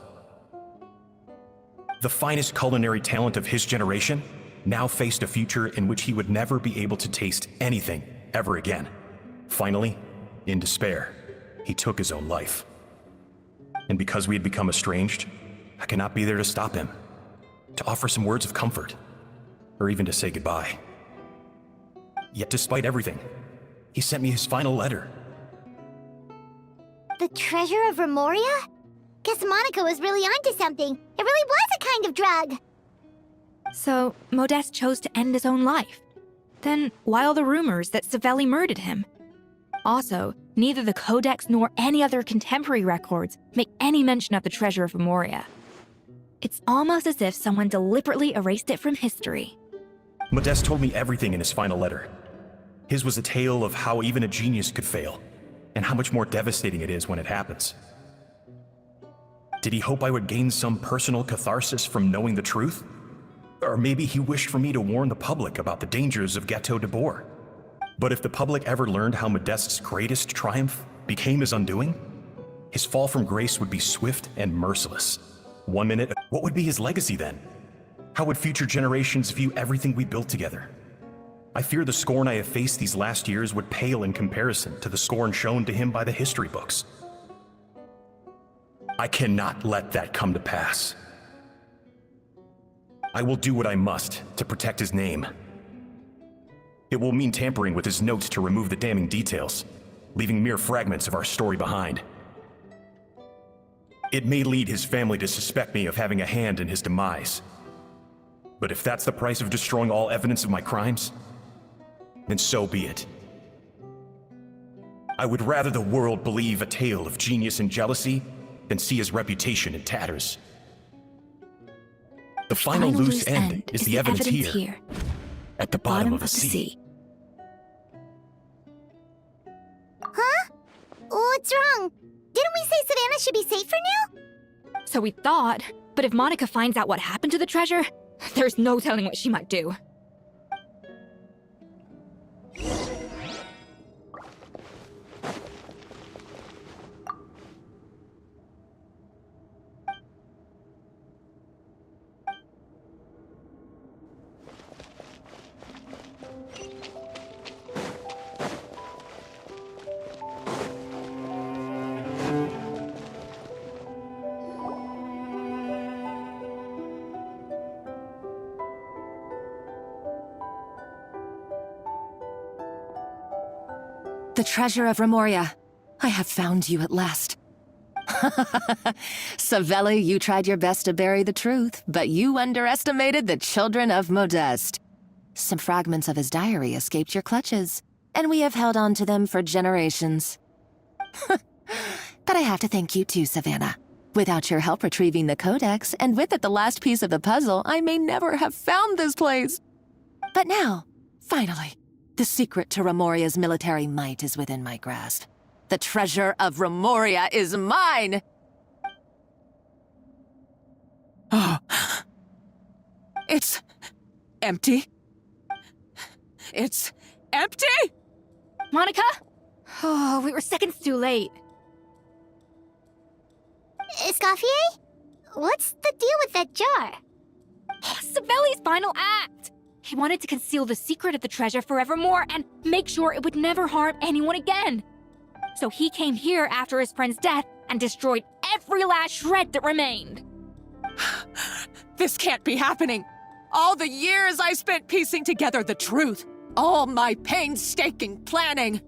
The finest culinary talent of his generation now faced a future in which he would never be able to taste anything ever again. Finally, in despair, he took his own life. And because we had become estranged, I cannot be there to stop him, to offer some words of comfort, or even to say goodbye. Yet despite everything, he sent me his final letter. The treasure of Remoria? Guess Monica was really onto something. It really was a kind of drug. So, Modeste chose to end his own life. Then, why all the rumors that Savelli murdered him? Also, neither the Codex nor any other contemporary records make any mention of the treasure of Remoria. It's almost as if someone deliberately erased it from history. Modeste told me everything in his final letter. His was a tale of how even a genius could fail, and how much more devastating it is when it happens. Did he hope I would gain some personal catharsis from knowing the truth? Or maybe he wished for me to warn the public about the dangers of Gâteau de Bourg. But if the public ever learned how Modeste's greatest triumph became his undoing, his fall from grace would be swift and merciless. 1 minute, what would be his legacy then? How would future generations view everything we built together? I fear the scorn I have faced these last years would pale in comparison to the scorn shown to him by the history books. I cannot let that come to pass. I will do what I must to protect his name. It will mean tampering with his notes to remove the damning details, leaving mere fragments of our story behind. It may lead his family to suspect me of having a hand in his demise. But if that's the price of destroying all evidence of my crimes, then so be it. I would rather the world believe a tale of genius and jealousy than see his reputation in tatters. The final loose end is the evidence here, at the bottom of the sea. Huh? What's wrong? Didn't we say Savannah should be safe for now? So we thought, but if Monica finds out what happened to the treasure, there's no telling what she might do. The treasure of Remoria. I have found you at last. Savelli, you tried your best to bury the truth, but you underestimated the children of Modeste. Some fragments of his diary escaped your clutches, and we have held on to them for generations. But I have to thank you too, Savannah. Without your help retrieving the codex, and with it the last piece of the puzzle, I may never have found this place. But now, finally, the secret to Remoria's military might is within my grasp. The treasure of Remoria is mine! Oh. It's empty. It's empty? Monica? Oh, we were seconds too late. Escoffier? What's the deal with that jar? Savelli's final act! He wanted to conceal the secret of the treasure forevermore and make sure it would never harm anyone again. So he came here after his friend's death and destroyed every last shred that remained. This can't be happening. All the years I spent piecing together the truth. All my painstaking planning.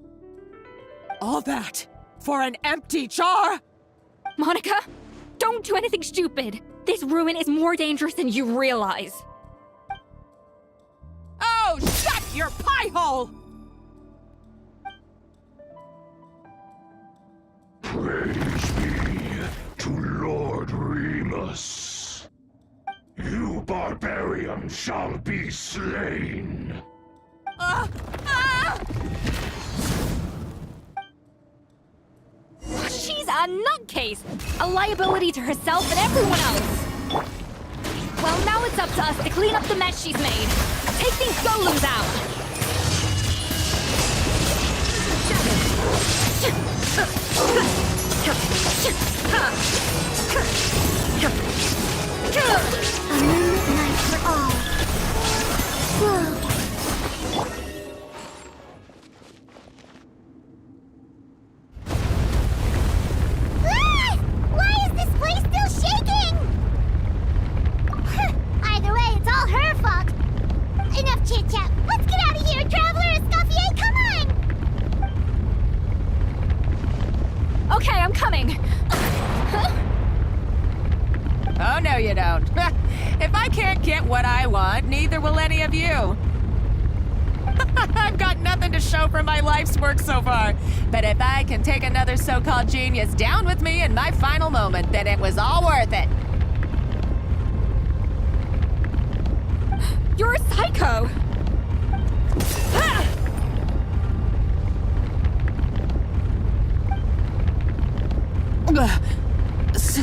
All that for an empty jar? Monica, don't do anything stupid. This ruin is more dangerous than you realize. Oh, shut your pie hole! Praise be to Lord Remus. You barbarian shall be slain. She's a nutcase! A liability to herself and everyone else! Well, now it's up to us to clean up the mess she's made. Take these golems out! A moonlit night for all. Whoa. Why is this place still shaking? Either way, it's all her fault. Enough chit-chat. Let's get out of here, Traveler! Escoffier, come on! Okay, I'm coming. Oh, no you don't. If I can't get what I want, neither will any of you. I've got nothing to show for my life's work so far. But if I can take another so-called genius down with me in my final moment, then it was all worth it. You're a psycho!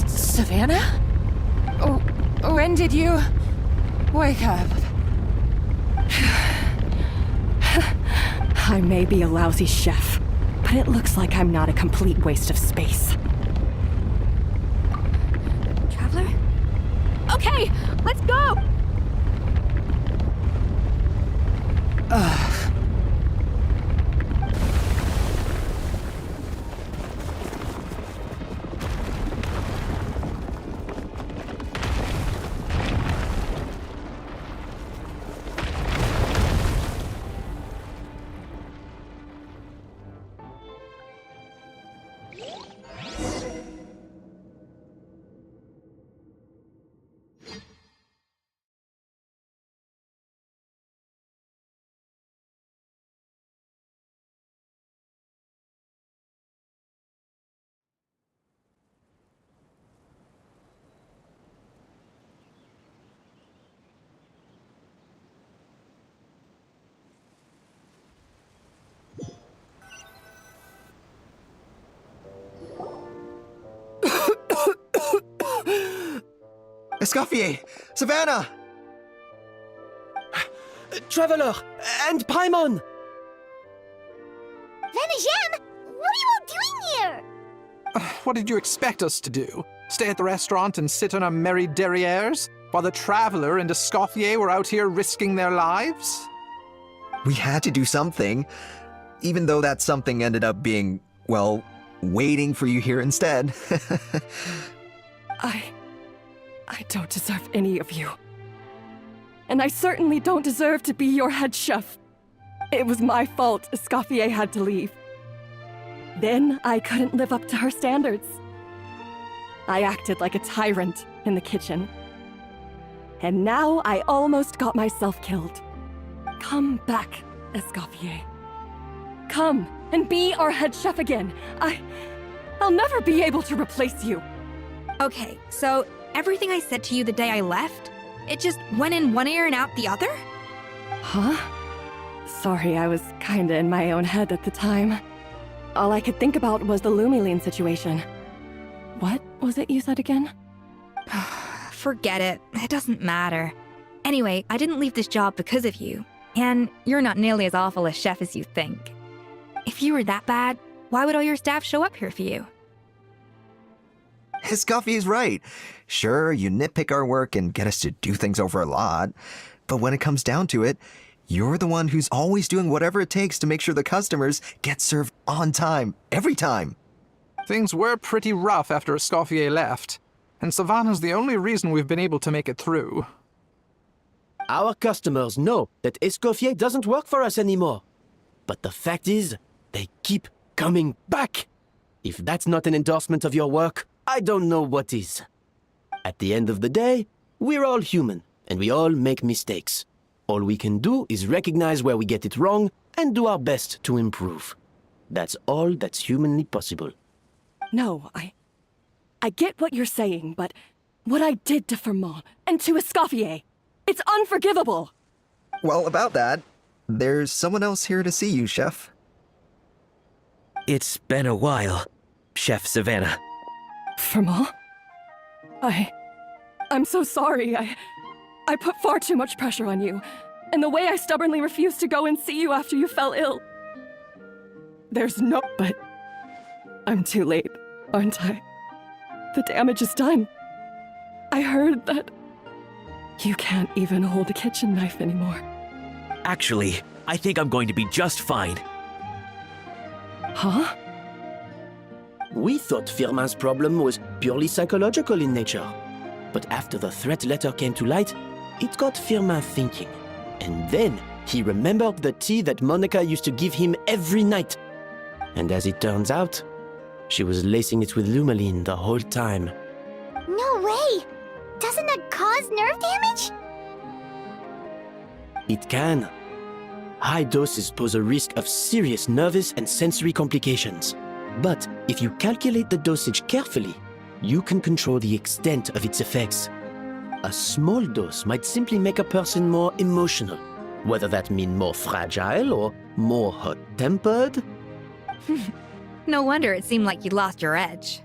Savannah? When did you wake up? I may be a lousy chef, but it looks like I'm not a complete waste of space. Traveler? Okay, let's go! Escoffier! Savannah! Traveler! And Paimon! Venegem, what are you all doing here? What did you expect us to do? Stay at the restaurant and sit on our merry derrieres while the Traveler and Escoffier were out here risking their lives? We had to do something, even though that something ended up being, well, waiting for you here instead. I don't deserve any of you. And I certainly don't deserve to be your head chef. It was my fault Escoffier had to leave. Then I couldn't live up to her standards. I acted like a tyrant in the kitchen. And now I almost got myself killed. Come back, Escoffier. Come and be our head chef again. I'll never be able to replace you. Okay, so everything I said to you the day I left, it just went in one ear and out the other? Huh? Sorry, I was kinda in my own head at the time. All I could think about was the Lumiline situation. What was it you said again? Forget it. It doesn't matter. Anyway, I didn't leave this job because of you. And you're not nearly as awful a chef as you think. If you were that bad, why would all your staff show up here for you? Escoffier's right. Sure, you nitpick our work and get us to do things over a lot, but when it comes down to it, you're the one who's always doing whatever it takes to make sure the customers get served on time, every time. Things were pretty rough after Escoffier left, and Savannah's the only reason we've been able to make it through. Our customers know that Escoffier doesn't work for us anymore. But the fact is, they keep coming back. If that's not an endorsement of your work, I don't know what is. At the end of the day, we're all human, and we all make mistakes. All we can do is recognize where we get it wrong and do our best to improve. That's all that's humanly possible. No, I get what you're saying, but what I did to Firmont and to Escoffier, it's unforgivable! Well, about that, there's someone else here to see you, Chef. It's been a while, Chef Savannah. Firmont? I'm so sorry. I put far too much pressure on you, and the way I stubbornly refused to go and see you after you fell ill. There's no... But I'm too late, aren't I? The damage is done. I heard that you can't even hold a kitchen knife anymore. Actually, I think I'm going to be just fine. Huh? We thought Firmin's problem was purely psychological in nature. But after the threat letter came to light, it got Firmin thinking. And then he remembered the tea that Monica used to give him every night. And as it turns out, she was lacing it with Lumiline the whole time. No way! Doesn't that cause nerve damage? It can. High doses pose a risk of serious nervous and sensory complications. But if you calculate the dosage carefully, you can control the extent of its effects. A small dose might simply make a person more emotional, whether that mean more fragile or more hot-tempered. No wonder it seemed like you lost your edge.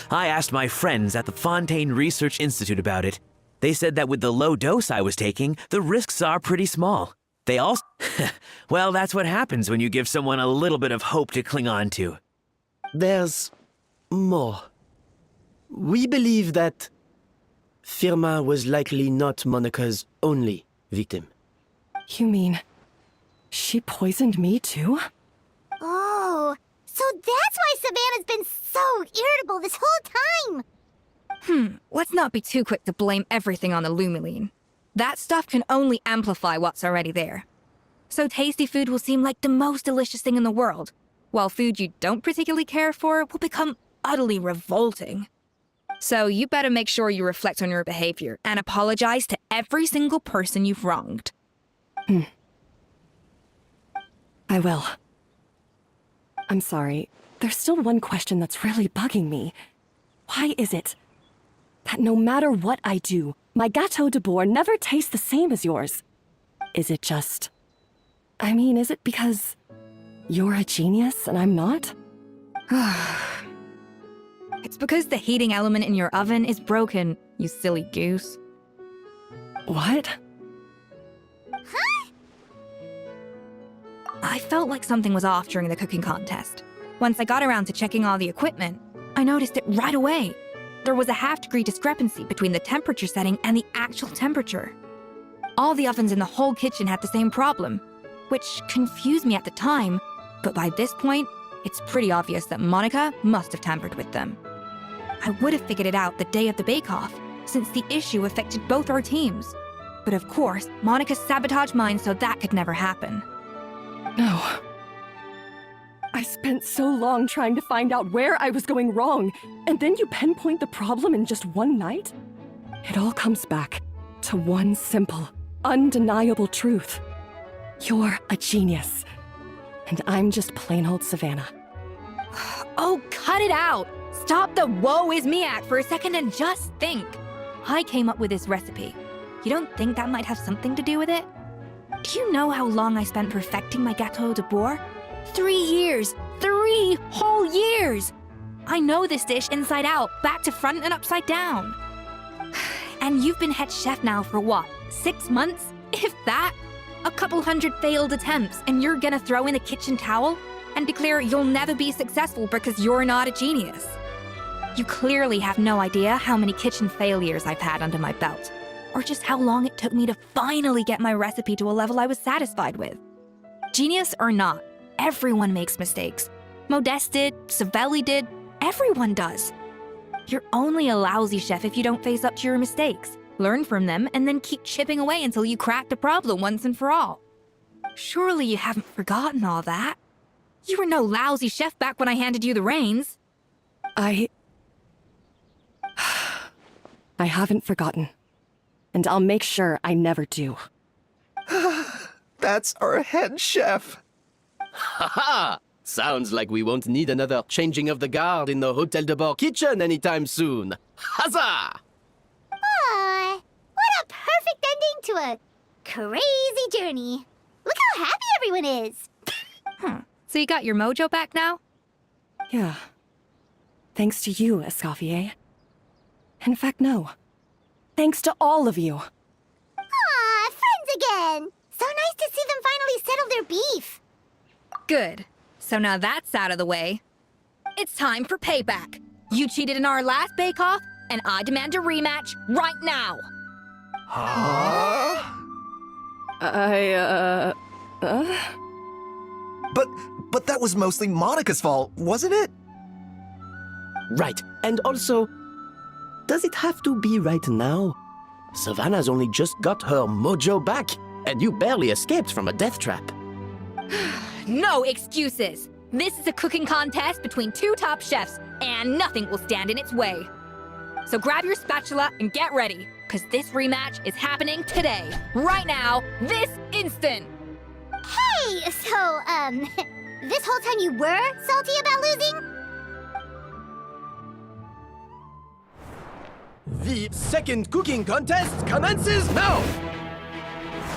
I asked my friends at the Fontaine Research Institute about it. They said that with the low dose I was taking, the risks are pretty small. They also... Well, that's what happens when you give someone a little bit of hope to cling on to. There's more. We believe that Firmin was likely not Monica's only victim. You mean she poisoned me too? Oh, so that's why Savannah's been so irritable this whole time! Let's not be too quick to blame everything on the Lumiline. That stuff can only amplify what's already there. So tasty food will seem like the most delicious thing in the world, while food you don't particularly care for will become utterly revolting. So you better make sure you reflect on your behavior and apologize to every single person you've wronged. I will. I'm sorry. There's still one question that's really bugging me. Why is it that no matter what I do, my Gâteau de Bourg never tastes the same as yours? Is it just... is it because you're a genius and I'm not? It's because the heating element in your oven is broken, you silly goose. What? Huh? I felt like something was off during the cooking contest. Once I got around to checking all the equipment, I noticed it right away. There was a half-degree discrepancy between the temperature setting and the actual temperature. All the ovens in the whole kitchen had the same problem, which confused me at the time, but by this point, it's pretty obvious that Monica must have tampered with them. I would have figured it out the day of the bake-off, since the issue affected both our teams. But of course, Monica sabotaged mine so that could never happen. No. I spent so long trying to find out where I was going wrong, and then you pinpoint the problem in just one night? It all comes back to one simple, undeniable truth. You're a genius, and I'm just plain old Savannah. Oh, cut it out! Stop the woe is me act for a second and just think. I came up with this recipe. You don't think that might have something to do with it? Do you know how long I spent perfecting my gâteau de bois? 3 years! 3 whole years! I know this dish inside out, back to front and upside down. And you've been head chef now for what, 6 months? If that? A couple hundred failed attempts, and you're gonna throw in the kitchen towel and declare you'll never be successful because you're not a genius. You clearly have no idea how many kitchen failures I've had under my belt, or just how long it took me to finally get my recipe to a level I was satisfied with. Genius or not, everyone makes mistakes. Modeste did, Savelli did, everyone does. You're only a lousy chef if you don't face up to your mistakes, learn from them, and then keep chipping away until you crack the problem once and for all. Surely you haven't forgotten all that. You were no lousy chef back when I handed you the reins. I haven't forgotten. And I'll make sure I never do. That's our head chef. Haha! Sounds like we won't need another changing of the guard in the Hotel de Bord kitchen anytime soon. Huzzah! Aw, what a perfect ending to a crazy journey. Look how happy everyone is. So you got your mojo back now? Yeah. Thanks to you, Escoffier. In fact, no. Thanks to all of you. Aw, friends again. So nice to see them finally settle their beef. Good. So now that's out of the way. It's time for payback. You cheated in our last bake-off, and I demand a rematch right now. Huh? But that was mostly Monica's fault, wasn't it? Right, and also, does it have to be right now? Savannah's only just got her mojo back, and you barely escaped from a death trap. No excuses. This is a cooking contest between 2 top chefs, and nothing will stand in its way. So grab your spatula and get ready, because this rematch is happening today, right now, this instant. Hey, so, this whole time you were salty about losing? The second cooking contest commences now!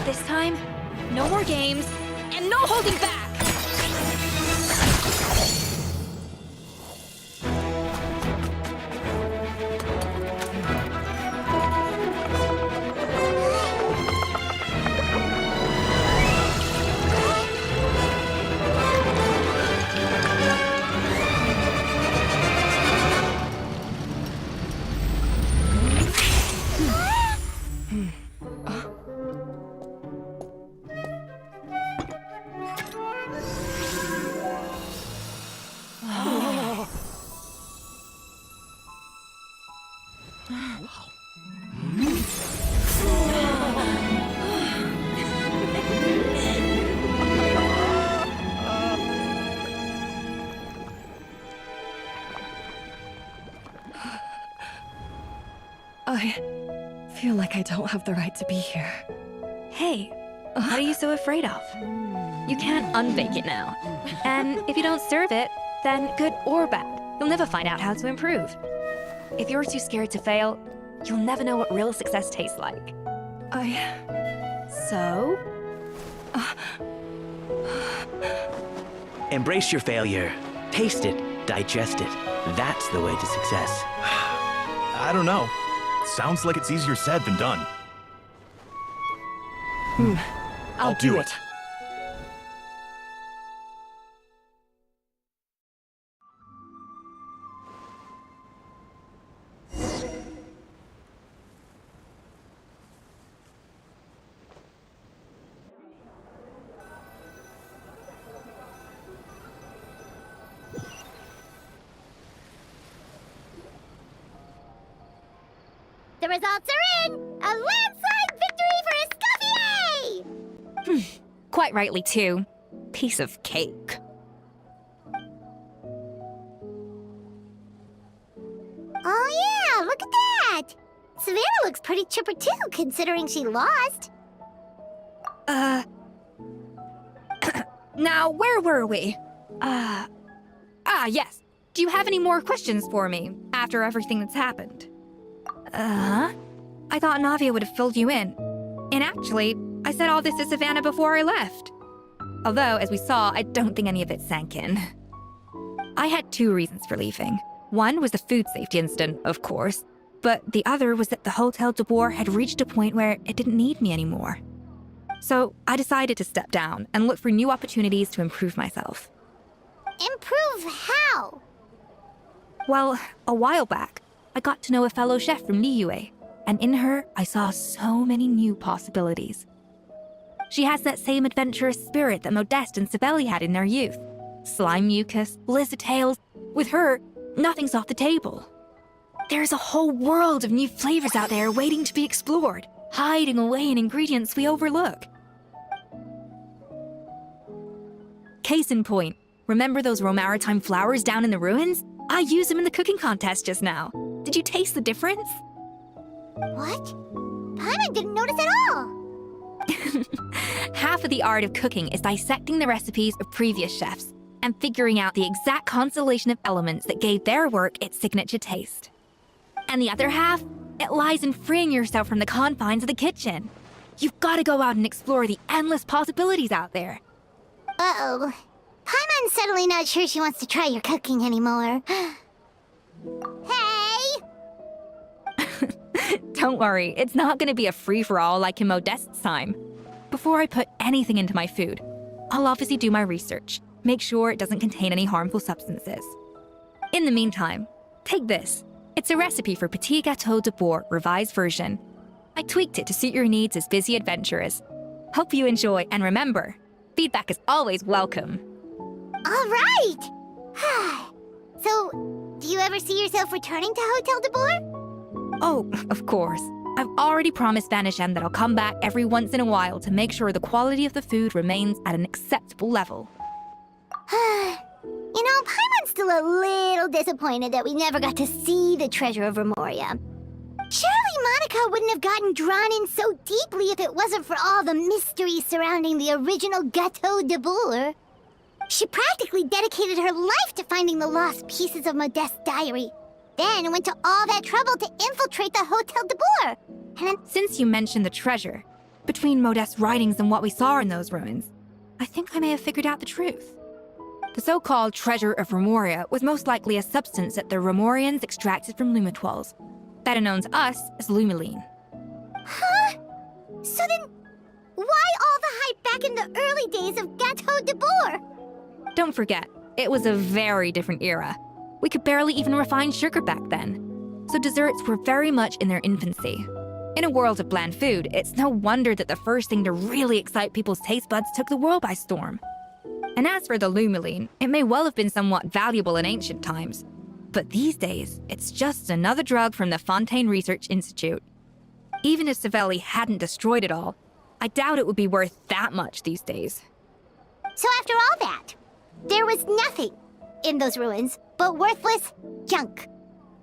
This time, no more games, and no holding back! I feel like I don't have the right to be here. Hey, what are you so afraid of? You can't unbake it now. And if you don't serve it, then good or bad, you'll never find out how to improve. If you're too scared to fail, you'll never know what real success tastes like. So? Embrace your failure. Taste it. Digest it. That's the way to success. I don't know. Sounds like it's easier said than done. I'll do it. The results are in! A landslide victory for Escoffier! Quite rightly, too. Piece of cake. Oh yeah, look at that! Savannah looks pretty chipper too, considering she lost. Now, where were we? Yes. Do you have any more questions for me after everything that's happened? I thought Navia would have filled you in. And actually, I said all this to Savannah before I left. Although, as we saw, I don't think any of it sank in. I had 2 reasons for leaving. One was the food safety incident, of course, but the other was that the Hotel de Boer had reached a point where it didn't need me anymore. So I decided to step down and look for new opportunities to improve myself. Improve how? Well, a while back, I got to know a fellow chef from Liyue, and in her, I saw so many new possibilities. She has that same adventurous spirit that Modeste and Sibeli had in their youth. Slime mucus, blizzard tails. With her, nothing's off the table. There's a whole world of new flavors out there waiting to be explored, hiding away in ingredients we overlook. Case in point, remember those Romaritime flowers down in the ruins? I used them in the cooking contest just now. Did you taste the difference? What? Paimon didn't notice at all! Half of the art of cooking is dissecting the recipes of previous chefs and figuring out the exact constellation of elements that gave their work its signature taste. And the other half, it lies in freeing yourself from the confines of the kitchen. You've got to go out and explore the endless possibilities out there. Uh-oh. Paimon's suddenly not sure she wants to try your cooking anymore. Hey! Don't worry, it's not going to be a free-for-all like in Modeste's time. Before I put anything into my food, I'll obviously do my research, make sure it doesn't contain any harmful substances. In the meantime, take this. It's a recipe for Petit Gâteau de Boer revised version. I tweaked it to suit your needs as busy adventurers. Hope you enjoy, and remember, feedback is always welcome. All right! So, do you ever see yourself returning to Hotel de Boer? Oh, of course. I've already promised Vanishem that I'll come back every once in a while to make sure the quality of the food remains at an acceptable level. You know, Paimon's still a little disappointed that we never got to see the treasure of Remoria. Surely Monica wouldn't have gotten drawn in so deeply if it wasn't for all the mystery surrounding the original Gâteau de Boer. She practically dedicated her life to finding the lost pieces of Modeste's diary. Then went to all that trouble to infiltrate the Hotel de Boer. And then... Since you mentioned the treasure, between Modeste's writings and what we saw in those ruins, I think I may have figured out the truth. The so-called treasure of Remoria was most likely a substance that the Remorians extracted from Lumitoiles, better known to us as Lumiline. Huh? So then, why all the hype back in the early days of Gâteau de Boer? Don't forget, it was a very different era. We could barely even refine sugar back then, so desserts were very much in their infancy. In a world of bland food, it's no wonder that the first thing to really excite people's taste buds took the world by storm. And as for the Lumiline, it may well have been somewhat valuable in ancient times, but these days, it's just another drug from the Fontaine Research Institute. Even if Sibeli hadn't destroyed it all, I doubt it would be worth that much these days. So after all that, there was nothing in those ruins but worthless junk.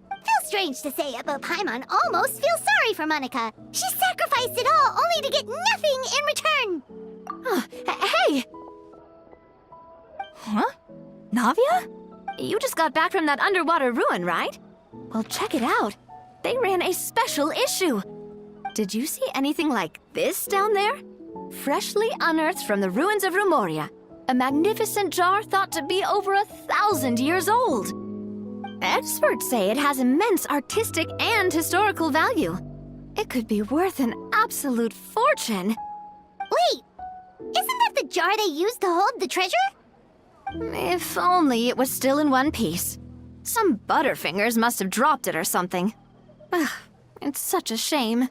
Feels strange to say it, but Paimon almost feels sorry for Monica. She sacrificed it all only to get nothing in return. Hey! Huh? Navia? You just got back from that underwater ruin, right? Well, check it out. They ran a special issue. Did you see anything like this down there? Freshly unearthed from the ruins of Remoria. A magnificent jar thought to be over 1,000 years old. Experts say it has immense artistic and historical value. It could be worth an absolute fortune. Wait, isn't that the jar they used to hold the treasure? If only it was still in one piece. Some butterfingers must have dropped it or something. Ugh, it's such a shame.